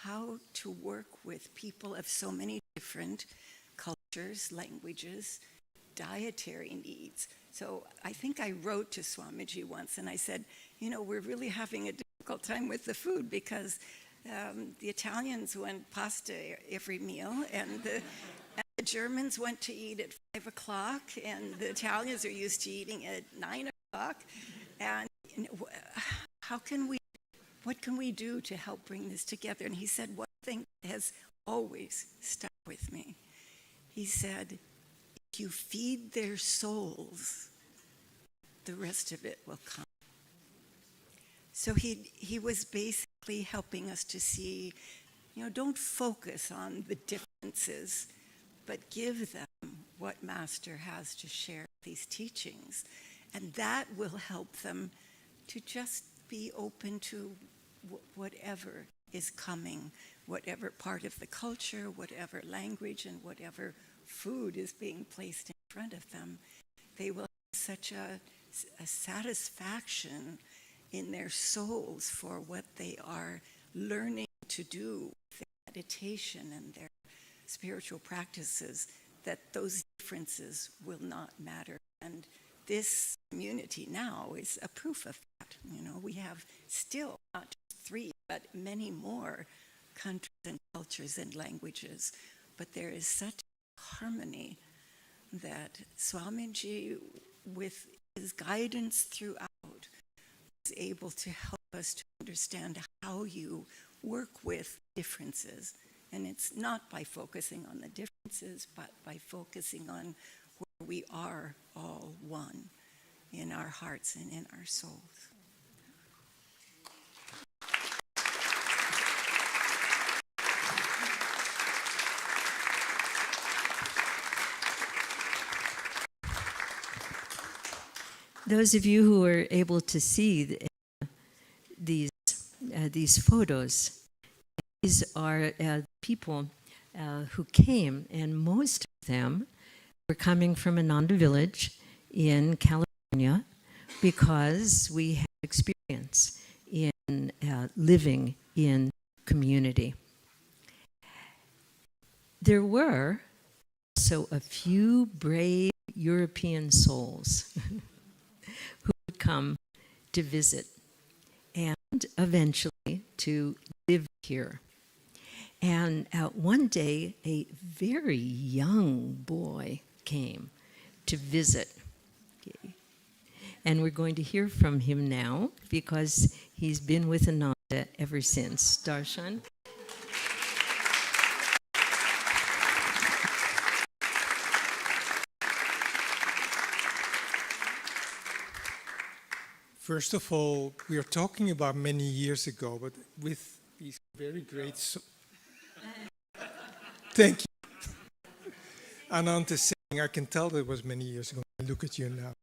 how to work with people of so many different cultures, languages, dietary needs. So I think I wrote to Swamiji once and I said, we're really having a difficult time with the food, because the Italians want pasta every meal, and the Germans went to eat at 5 o'clock, and the Italians are used to eating at 9 o'clock. And what can we do to help bring this together? And he said one thing that has always stuck with me. He said, if you feed their souls, the rest of it will come. So he was basically helping us to see, don't focus on the differences, but give them what Master has to share, these teachings. And that will help them to just be open to whatever is coming, whatever part of the culture, whatever language, and whatever food is being placed in front of them. They will have such a satisfaction in their souls for what they are learning to do with their meditation and their spiritual practices, that those differences will not matter. And this community now is a proof of that. We have still not just 3, but many more countries and cultures and languages. But there is such harmony that Swamiji, with his guidance throughout, was able to help us to understand how you work with differences. And it's not by focusing on the differences, but by focusing on where we are all one in our hearts and in our souls. Those of you who were able to see these photos, these are people who came, and most of them were coming from Ananda village in California because we have experience in living in community. There were also a few brave European souls who would come to visit and eventually to live here. And one day, a very young boy came to visit. Okay. And we're going to hear from him now because he's been with Ananda ever since. Darshan. First of all, we are talking about many years ago, but with these very great... Thank you. Anand is saying, I can tell that it was many years ago. I look at you now.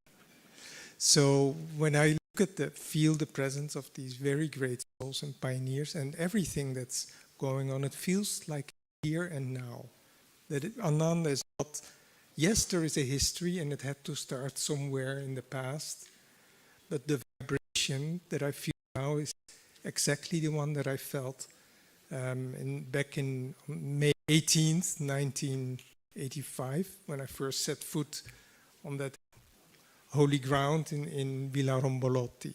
So when I look at feel the presence of these very great souls and pioneers and everything that's going on, it feels like here and now. That Ananda is not... Yes, there is a history and it had to start somewhere in the past, but the vibration that I feel now is exactly the one that I felt back in May 18th, 1985, when I first set foot on that holy ground in 𝗜𝗀𝗀𝗺𝗺𝗺.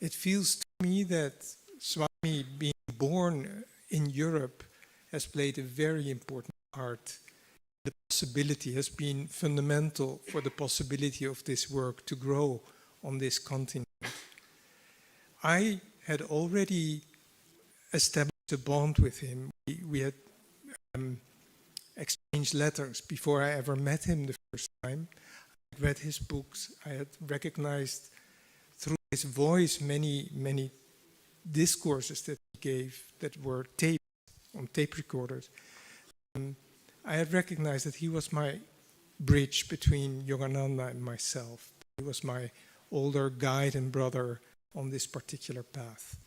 It feels to me that Swami, being born in Europe, has played a very important part. The possibility has been fundamental for the possibility of this work to grow on this continent. I had already established a bond with him. We had exchanged letters before I ever met him the first time. I had read his books. I had recognized through his voice many discourses that he gave that were taped on tape recorders. I had recognized that he was my bridge between Yogananda and myself. He was my older guide and brother on this particular path.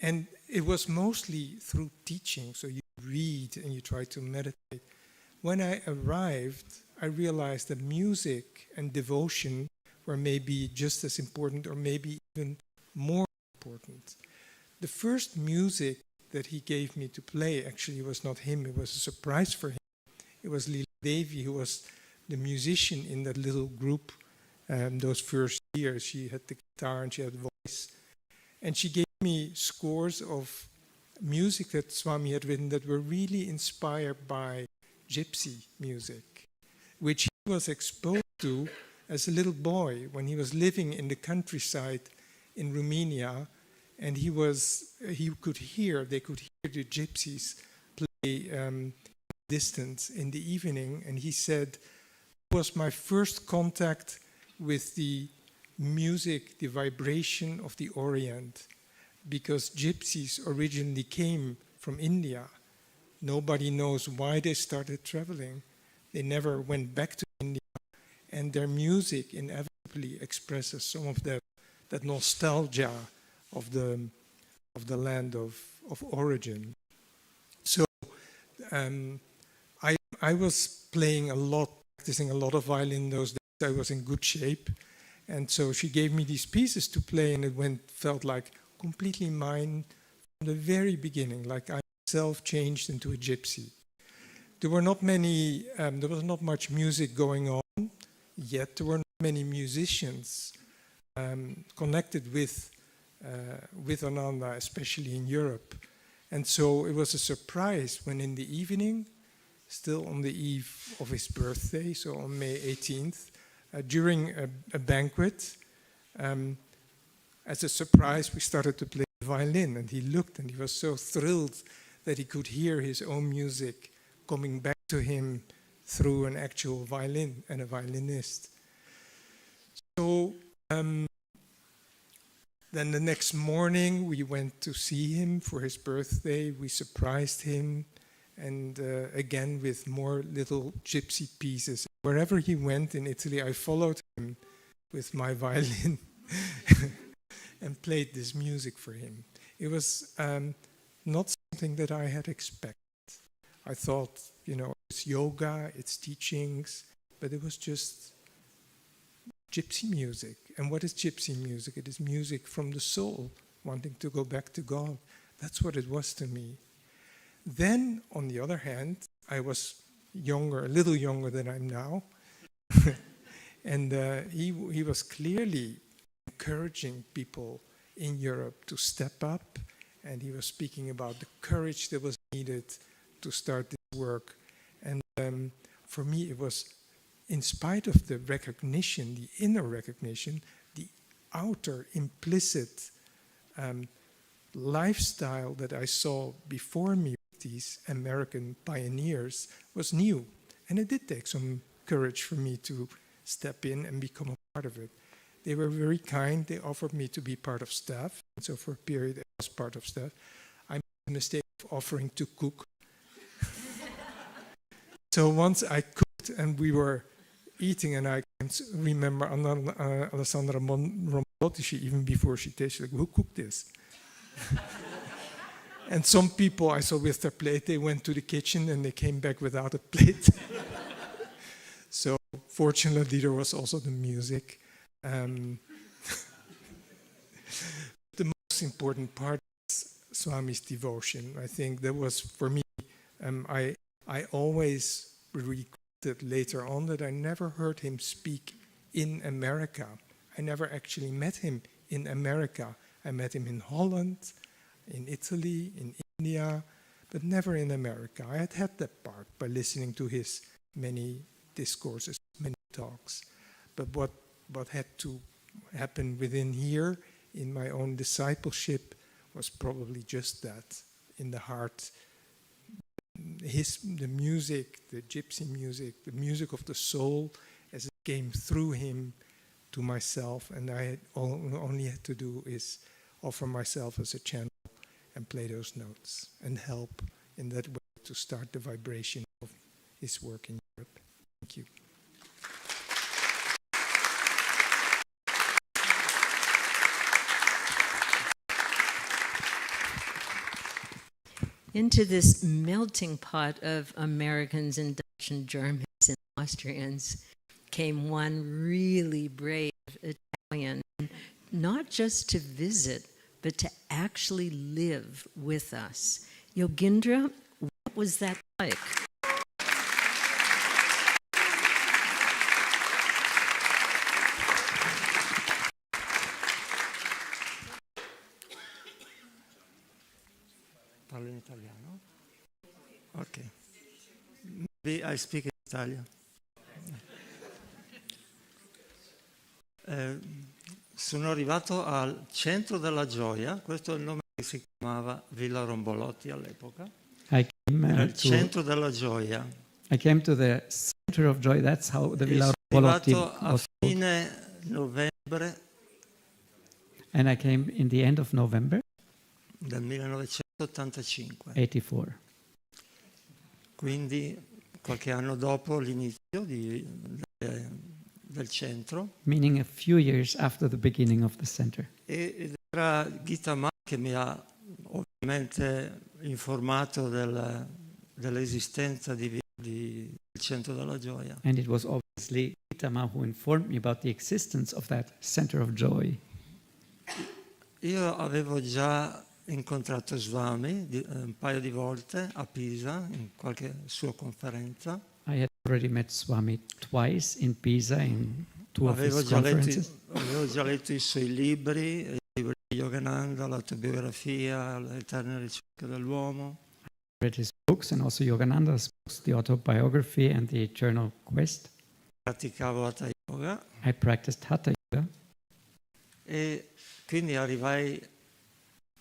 And it was mostly through teaching, so you read and you try to meditate. When I arrived, I realized that music and devotion were maybe just as important or maybe even more important. The first music that he gave me to play actually was not him, it was a surprise for him. It was Leela Devi, who was the musician in that little group those first years. She had the guitar and she had voice. And she gave me scores of music that Swami had written that were really inspired by gypsy music, which he was exposed to as a little boy when he was living in the countryside in Romania, and they could hear the gypsies play distance in the evening, and he said, it was my first contact with the music, the vibration of the Orient, because gypsies originally came from India. Nobody knows why they started traveling. They never went back to India, and their music inevitably expresses some of that nostalgia of the land of origin. So I was playing a lot, practicing a lot of violin those days. I was in good shape, and so she gave me these pieces to play, and it felt like completely mine from the very beginning, like I myself changed into a gypsy. There were not many, there was not much music going on, yet there were not many musicians connected with Ananda, especially in Europe. And so it was a surprise when in the evening, still on the eve of his birthday, so on May 18th, during a banquet, as a surprise, we started to play the violin, and he looked and he was so thrilled that he could hear his own music coming back to him through an actual violin and a violinist. So then the next morning we went to see him for his birthday. We surprised him, and again with more little gypsy pieces. Wherever he went in Italy, I followed him with my violin and played this music for him. It was not something that I had expected. I thought, it's yoga, it's teachings, but it was just gypsy music. And what is gypsy music? It is music from the soul, wanting to go back to God. That's what it was to me. Then, on the other hand, I was younger, a little younger than I'm now, and he was clearly encouraging people in Europe to step up, and he was speaking about the courage that was needed to start this work. And for me, it was, in spite of the recognition, the inner recognition, the outer implicit lifestyle that I saw before me with these American pioneers was new. And it did take some courage for me to step in and become a part of it. They were very kind. They offered me to be part of staff. And so for a period, I was part of staff. I made the mistake of offering to cook. So once I cooked and we were eating, and I can remember Alessandra Romolotti, even before she tasted, like, who cooked this? And some people I saw with their plate, they went to the kitchen and they came back without a plate. So fortunately, there was also the music. The most important part is Swami's devotion. I think that was, for me, I always regretted later on that I never heard him speak in America. I never actually met him in America. I met him in Holland, in Italy, in India, but never in America. I had that part by listening to his many discourses, many talks. But what had to happen within here in my own discipleship was probably just that, in the heart. The music, the gypsy music, the music of the soul, as it came through him to myself, and I only had to do is offer myself as a channel and play those notes and help in that way to start the vibration of his work in Europe. Thank you. Into this melting pot of Americans and Dutch and Germans and Austrians came one really brave Italian, not just to visit, but to actually live with us. Yogendra, what was that like? Parlo in italiano? Ok. I speak in Italian. Sono arrivato al centro della gioia, questo è il nome che si chiamava Villa Romboloti all'epoca. I came, Era il to, centro della gioia. I came to the center of joy. That's how the E Villa sono Romboloti arrivato a was called. fine novembre And I came in the end of November del 1985, 84. quindi qualche anno dopo l'inizio del centro. Meaning a few years after the beginning of the center. Ed era 𝗙𝗀𝘀𝗁 che mi ha ovviamente informato dell'esistenza del centro della gioia. And it was obviously 𝗙𝗀𝘀𝗁 who informed me about the existence of that center of joy. Io avevo già incontrato Swami un paio di volte a Pisa, in qualche sua conferenza. I had already met Swami twice in Pisa in two of Avevo his già conferences. letto i suoi libri, i libri di Yogananda, l'autobiografia, l'eterna ricerca dell'uomo. I read his books and also Yogananda's books, the autobiography and the eternal quest. Praticavo Hatha Yoga I practiced Hatha Yoga. e quindi arrivai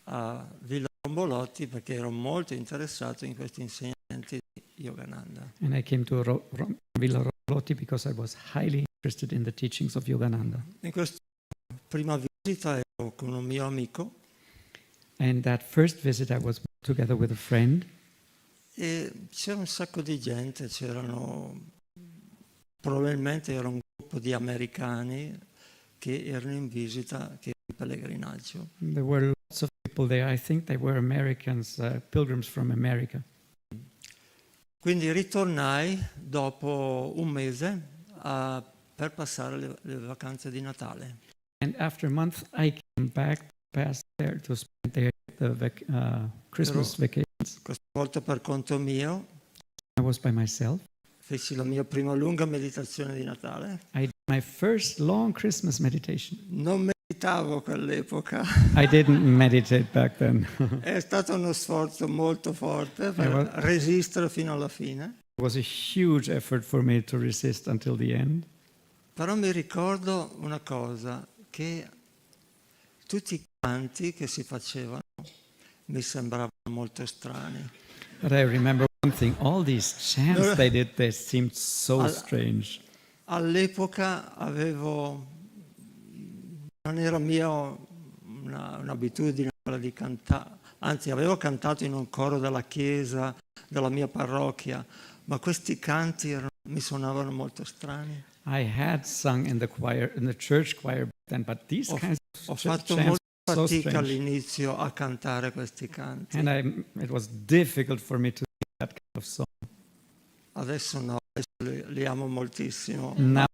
a Villa Romboloti perché ero molto interessato in questi insegnamenti di Yogananda. And I came to Villa Romboloti because I was highly interested in the teachings of Yogananda. In questa prima visita ero con un mio amico And that first visit I was together with a friend. e c'era un sacco di gente, probabilmente era un gruppo di americani che erano in visita, che erano in pellegrinaggio. There were lots of people there. I think they were Americans, pilgrims from America. Quindi ritornai dopo un mese per passare le vacanze di Natale. And after a month, I came back past there to spend there the Christmas vacations. Questa volta per conto mio I was by myself. feci la mia prima lunga meditazione di Natale. I did my first long Christmas meditation. Non meditavo a quell'epoca. I didn't meditate back then. È stato uno sforzo molto forte per resistere fino alla fine. It was a huge effort for me to resist until the end. Però mi ricordo una cosa, che tutti i canti che si facevano mi sembravano molto strani. But I remember one thing, all these chants they did, they seemed so strange. All'epoca non era mia un'abitudine quella di cantare, anzi avevo cantato in un coro della chiesa, della mia parrocchia, ma questi canti mi suonavano molto strani. I had sung in the choir, in the church choir back then, but these kinds Ho of fatto chants molta were so fatica strange. all'inizio a cantare questi canti. And it was difficult for me to sing that kind of song. Adesso no, adesso li amo moltissimo. Now,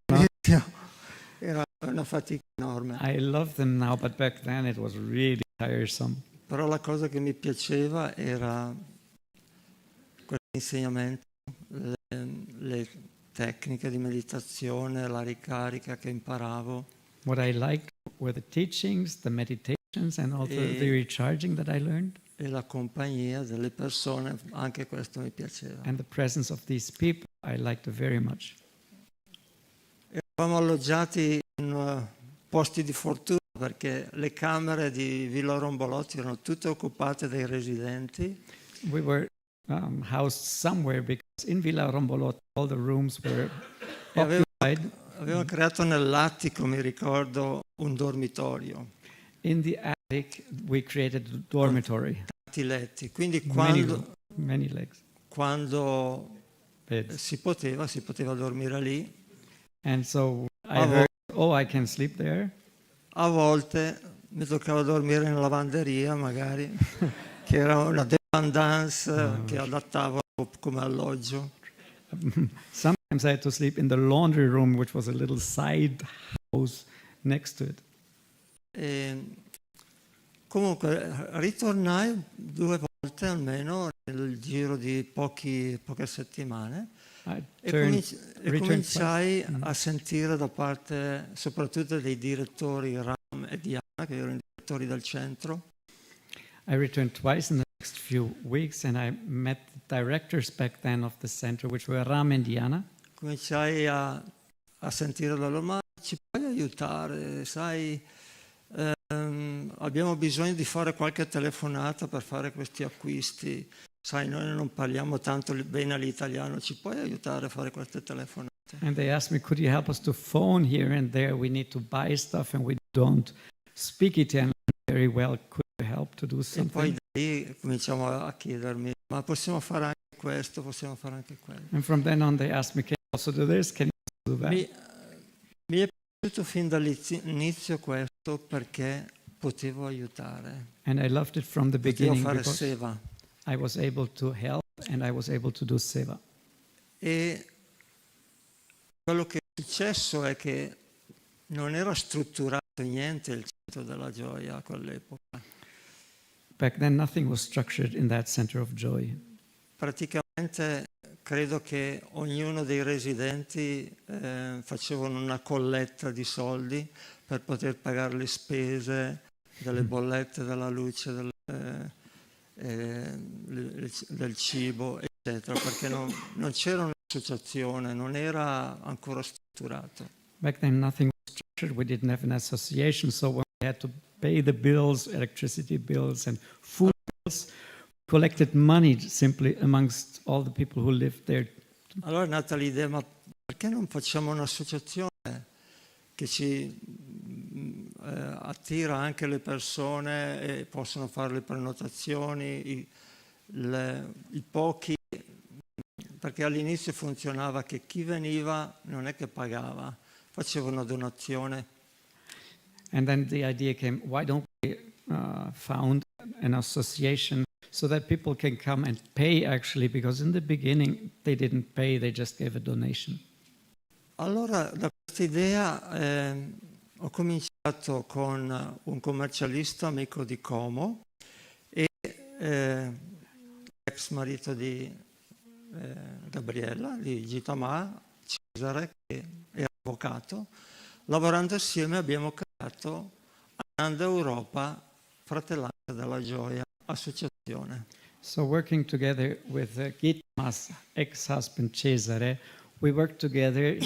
Era una fatica enorme. I love them now, but back then it was really tiresome. Però la cosa che mi piaceva era questo insegnamento, le tecniche di meditazione, la ricarica che imparavo. What I liked were the teachings, the meditations, and also the recharging that I learned. E la compagnia delle persone, anche questo mi piaceva. And the presence of these people I liked very much. Eravamo alloggiati in posti di fortuna perché le camere di Villa Romboloti erano tutte occupate dai residenti. We were housed somewhere because in Villa Romboloti all the rooms were occupied. Avevamo creato nell'attico, mi ricordo, un dormitorio. In the attic we created a dormitory. Tanti letti. Quindi Many legs. quando Beds. si poteva dormire lì. And so I heard, I can sleep there. A volte mi toccava dormire in lavanderia, magari, che era una dépendance che adattavo come alloggio. Sometimes I had to sleep in the laundry room, which was a little side house next to it. Comunque ritornai 2 volte almeno nel giro di poche settimane e cominciai a sentire da parte soprattutto dei direttori Ram e Diana, che erano i direttori del centro. I returned twice in the next few weeks, and I met the directors back then of the center, which were Ram and Diana. Cominciai a sentire da loro, ma ci puoi aiutare, sai, abbiamo bisogno di fare qualche telefonata per fare questi acquisti, sai, noi non parliamo tanto bene l'italiano, ci puoi aiutare a fare queste telefonate? And they asked me, could you help us to phone here and there? We need to buy stuff and we don't speak Italian very well. Could you help to do E something? poi da lì cominciamo a chiedermi, ma possiamo fare anche questo, possiamo fare anche quello. And from then on they asked me, can you also do this? Can you also do that? Mi è piaciuto fin dall'inizio questo perché potevo aiutare, And I loved it from the potevo beginning fare because seva. I was able to help and I was able to do seva. E quello che è successo è che non era strutturato niente il centro della gioia a quell'epoca. Back then nothing was structured in that center of joy. Praticamente credo che ognuno dei residenti facevano una colletta di soldi per poter pagare le spese delle bollette della luce, del cibo, eccetera, perché non c'era un'associazione, non era ancora strutturato. Back then nothing was structured. We didn't have an association, so when we had to pay the bills, electricity bills and food bills, we collected money simply amongst all the people who lived there. Allora è nata l'idea, ma perché non facciamo un'associazione che ci attira anche le persone e possono fare le prenotazioni, i pochi, perché all'inizio funzionava che chi veniva non è che pagava, faceva una donazione. And then the idea came, why don't we found an association so that people can come and pay actually, because in the beginning they didn't pay, they just gave a donation. Allora da questa idea ho cominciato con un commercialista amico di Como e ex marito di Gabriella, di 𝗙𝗰𝗀𝗃𝗁, Cesare, che è avvocato. Lavorando assieme abbiamo creato Ananda Europe, Fratellanza della Gioia, associazione. So working together with 𝗙𝗰𝗀𝗃𝗁's ex-husband Cesare, we worked together.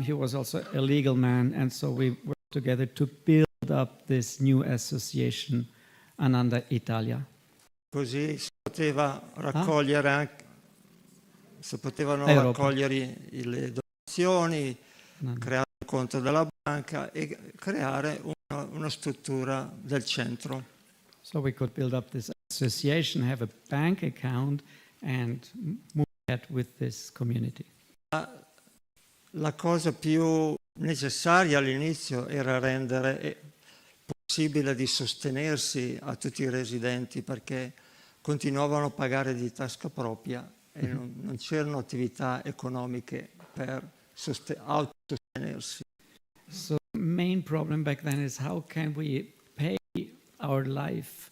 He was also a legal man, and so we worked together to build up this new association, Ananda Italia. Così si poteva raccogliere anche, si potevano Europa. raccogliere le donazioni, Ananda. creare un conto della banca e creare una struttura del centro. So we could build up this association, have a bank account, and move ahead with this community. La cosa più necessaria all'inizio era rendere possibile di sostenersi a tutti i residenti, perché continuavano a pagare di tasca propria e non c'erano attività economiche per autosostenersi. So the main problem back then is how can we pay our life,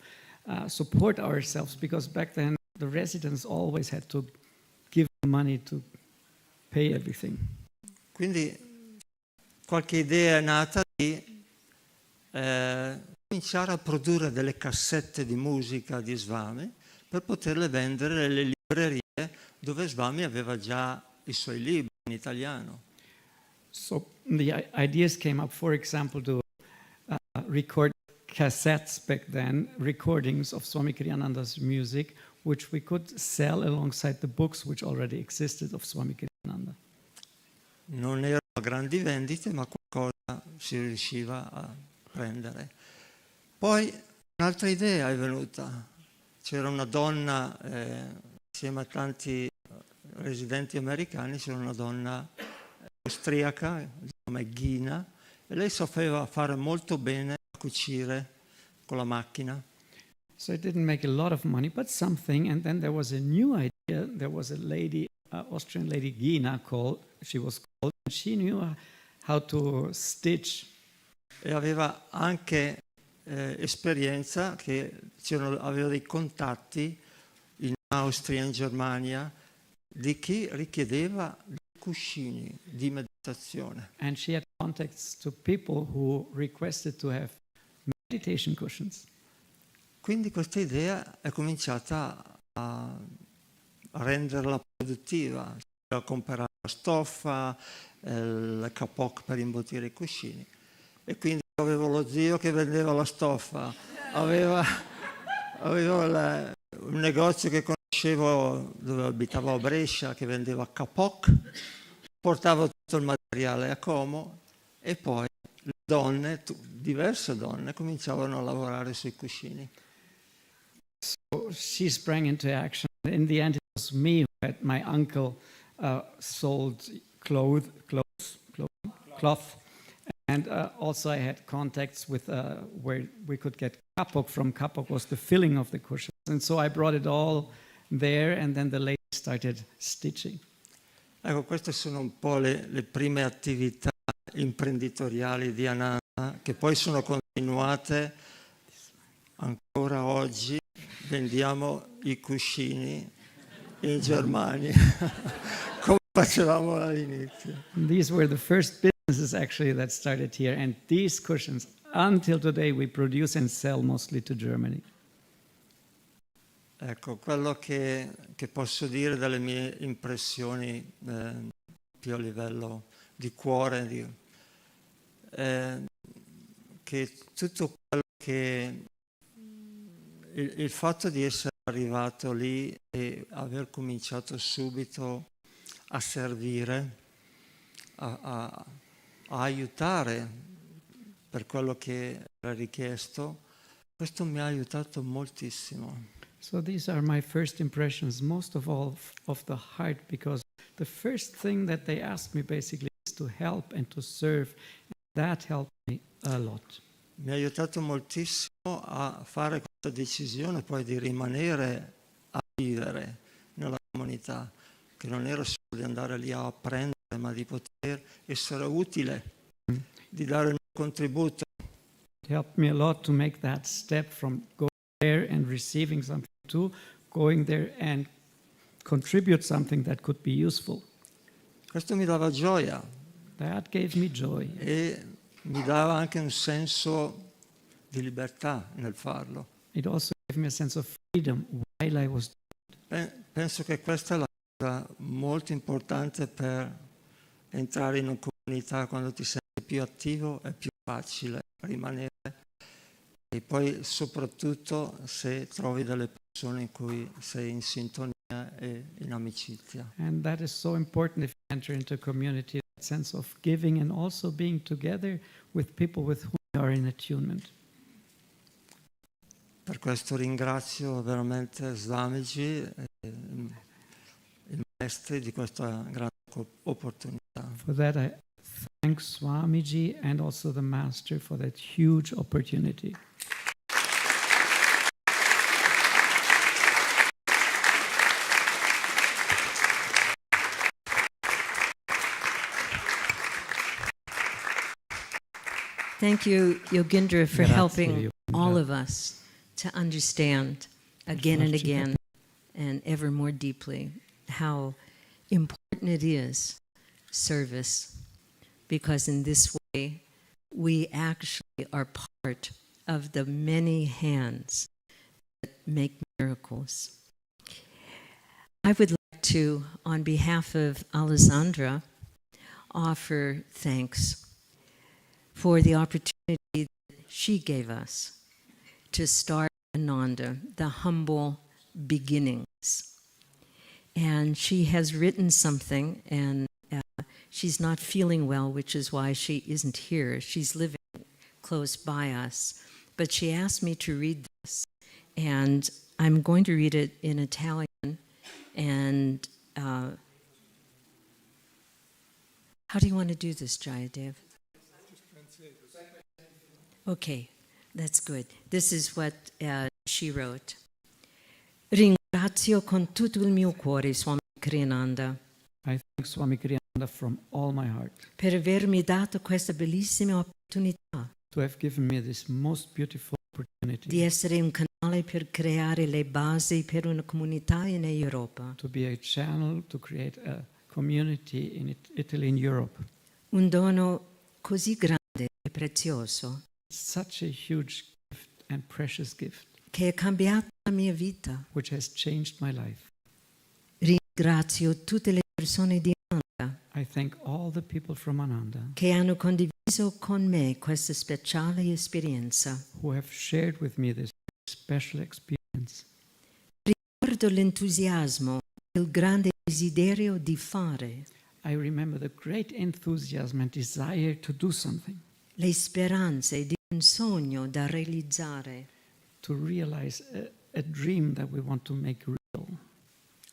support ourselves, because back then the residents always had to give money to pay everything. Quindi qualche idea è nata di cominciare a produrre delle cassette di musica di 𝗏𝗏𝗃 per poterle vendere nelle librerie dove 𝗏𝗏𝗃 aveva già i suoi libri in italiano. So the ideas came up, for example, to record cassettes back then, recordings of Swami Kriyananda's music, which we could sell alongside the books which already existed of Swami Kriyananda. Non erano grandi vendite, ma qualcosa si riusciva a prendere. Poi un'altra idea è venuta. C'era una donna, insieme a tanti residenti americani, c'era una donna austriaca, di nome 𝗁𝗃, e lei sapeva fare molto bene a cucire con la macchina. So it didn't make a lot of money, but something. And then there was a new idea. There was a lady, Austrian lady 𝗁𝗃, and she knew how to stitch. E aveva anche esperienza, che aveva dei contatti in Austria, in Germania, di chi richiedeva dei cuscini di meditazione. And she had contacts to people who requested to have meditation cushions. Quindi questa idea è cominciata a renderla produttiva, a comprare la stoffa, il capoc per imbottire i cuscini. E quindi avevo lo zio che vendeva la stoffa, avevo un negozio che conoscevo dove abitavo a Brescia che vendeva capoc, portavo tutto il materiale a Como e poi le donne, diverse donne, cominciavano a lavorare sui cuscini. So she sprang into action. In the end, it was me who had my uncle sold cloth, and also I had contacts with where we could get kapok from. Kapok was the filling of the cushions, and so I brought it all there, and then the ladies started stitching. Ecco, queste sono un po' le prime attività imprenditoriali di Ananda, che poi sono continuate ancora oggi. Vendiamo i cuscini in Germania, come facevamo all'inizio. These were the first businesses actually that started here, and these cushions, until today, we produce and sell mostly to Germany. Ecco, quello che posso dire dalle mie impressioni più a livello di cuore, che tutto quello che il fatto di essere arrivato lì e aver cominciato subito a servire, a aiutare per quello che era richiesto, questo mi ha aiutato moltissimo. So these are my first impressions, most of all of the heart, because the first thing that they asked me basically is to help and to serve. And that helped me a lot. Mi ha aiutato moltissimo a fare questa decisione poi di rimanere a vivere nella comunità, che non era solo di andare lì a apprendere, ma di poter essere utile, di dare il mio contributo. It helped me a lot to make that step from going there and receiving something to going there and contribute something that could be useful. Questo mi dava gioia. That gave me joy. E mi dava anche un senso di libertà nel farlo. It also gave me a sense of freedom while I was doing it. Penso che questa è la cosa molto importante per entrare in una comunità. Quando ti senti più attivo è più facile rimanere, e poi soprattutto se trovi delle persone in cui sei in sintonia e in amicizia. And that is so important if you enter into a community, that sense of giving and also being together with people with whom you are in attunement. Per questo ringrazio veramente 𝗍𝗪𝗀 e i maestri di questa grande opportunità. For that I thank Swamiji and also the Master for that huge opportunity. Thank you, Yogendra, for Grazie, helping Yogendra. all of us to understand again and again and ever more deeply how important it is, service, because in this way we actually are part of the many hands that make miracles. I would like to, on behalf of Alessandra, offer thanks for the opportunity that she gave us to start Ananda, the humble beginnings. And she has written something, and she's not feeling well, which is why she isn't here. She's living close by us. But she asked me to read this, and I'm going to read it in Italian. And how do you want to do this, Jayadev? Okay, that's good. This is what she wrote. Ringrazio con tutto il mio cuore Swami Kriyananda I thank Swami Kriyananda from all my heart per avermi dato questa bellissima opportunità to have given me this most beautiful di opportunity essere un canale per creare le basi per una comunità in Europa. to be a channel to create a community in Italy and Europe. Un dono così grande e prezioso Such a huge gift and precious gift. che ha cambiato la mia vita. which has changed my life. Ringrazio tutte le persone di Ananda I thank all the people from Ananda che hanno condiviso con me questa speciale esperienza. who have shared with me this special experience. Ricordo l'entusiasmo, il grande desiderio di fare, I remember the great enthusiasm and desire to do something, le speranze di un sogno da realizzare. to realize a dream that we want to make real.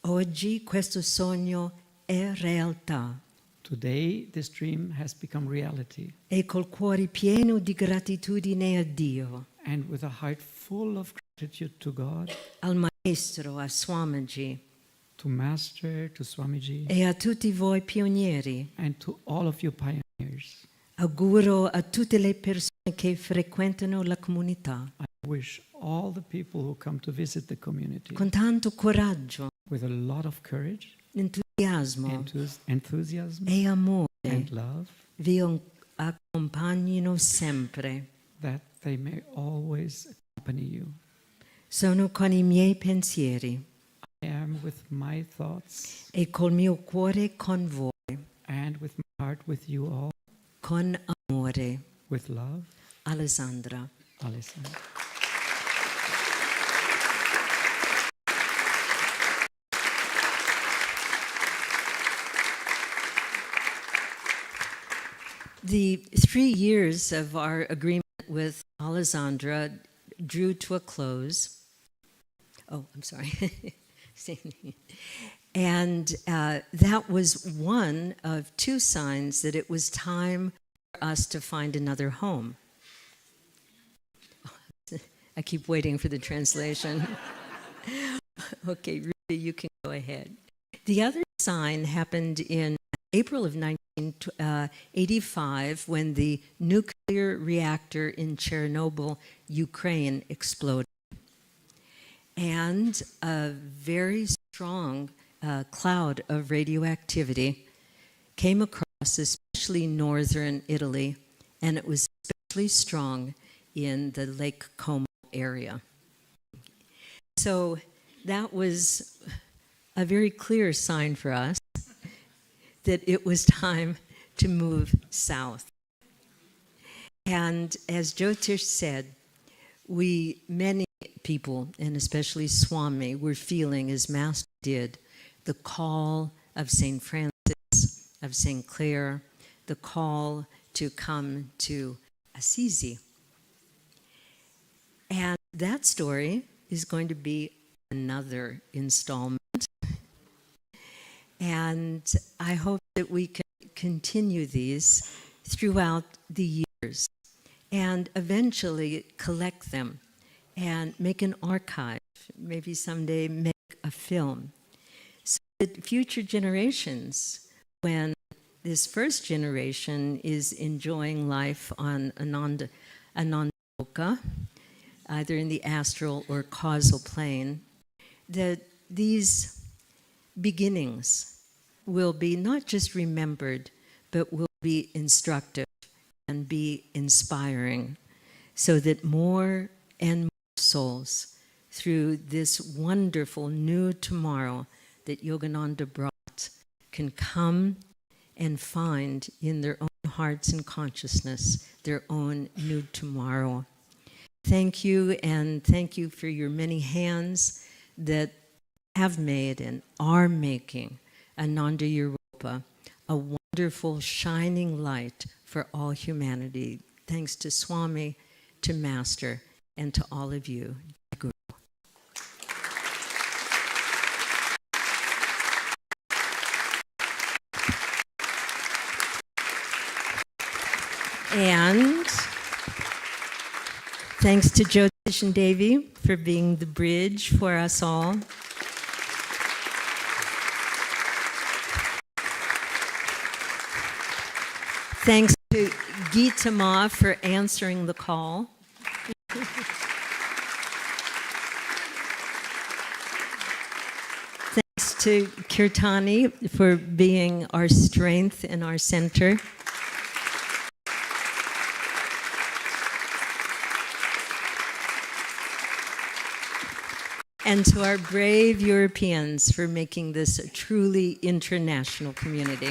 Oggi questo sogno è realtà Today, this dream has become reality. e col cuore pieno di gratitudine a Dio, And with a heart full of gratitude to God, al Maestro, a Swamiji to Master, to Swamiji, e a tutti voi pionieri. and to all of you pioneers. Auguro a tutte le persone che frequentano la comunità I wish all the people who come to visit the community con tanto coraggio, with a lot of courage, entusiasmo enthusiasm, e amore and love, vi accompagnino sempre. that they may always accompany you. Sono con i miei pensieri I am with my thoughts e col mio cuore con voi, and with my heart with you all, con amore. with love, Alessandra. Alessandra. The 3 years of our agreement with Alessandra drew to a close. Oh, I'm sorry. And that was one of 2 signs that it was time for us to find another home. I keep waiting for the translation. Okay, Ruby, you can go ahead. The other sign happened in April of 1985 when the nuclear reactor in Chernobyl, Ukraine, exploded. And a very strong cloud of radioactivity came across, especially northern Italy, and it was especially strong in the Lake Como area. So that was a very clear sign for us that it was time to move south. And as Jyotish said, many people, and especially Swami, were feeling, as Master did, the call of St. Francis, of St. Clare, the call to come to Assisi. And that story is going to be another installment. And I hope that we can continue these throughout the years and eventually collect them and make an archive, maybe someday make a film, so that future generations, when this first generation is enjoying life on Ananda Loka, either in the astral or causal plane, that these beginnings will be not just remembered, but will be instructive and be inspiring, so that more and more souls, through this wonderful new tomorrow that Yogananda brought, can come and find in their own hearts and consciousness their own new tomorrow. Thank you, and thank you for your many hands that have made and are making Ananda Europe a wonderful shining light for all humanity. Thanks to Swami, to Master, and to all of you. Guru. And thanks to Jyotish and Devi for being the bridge for us all. Thanks to 𝗙𝗀𝘀𝗁 for answering the call. Thanks to Kirtani for being our strength and our center. and to our brave Europeans for making this a truly international community.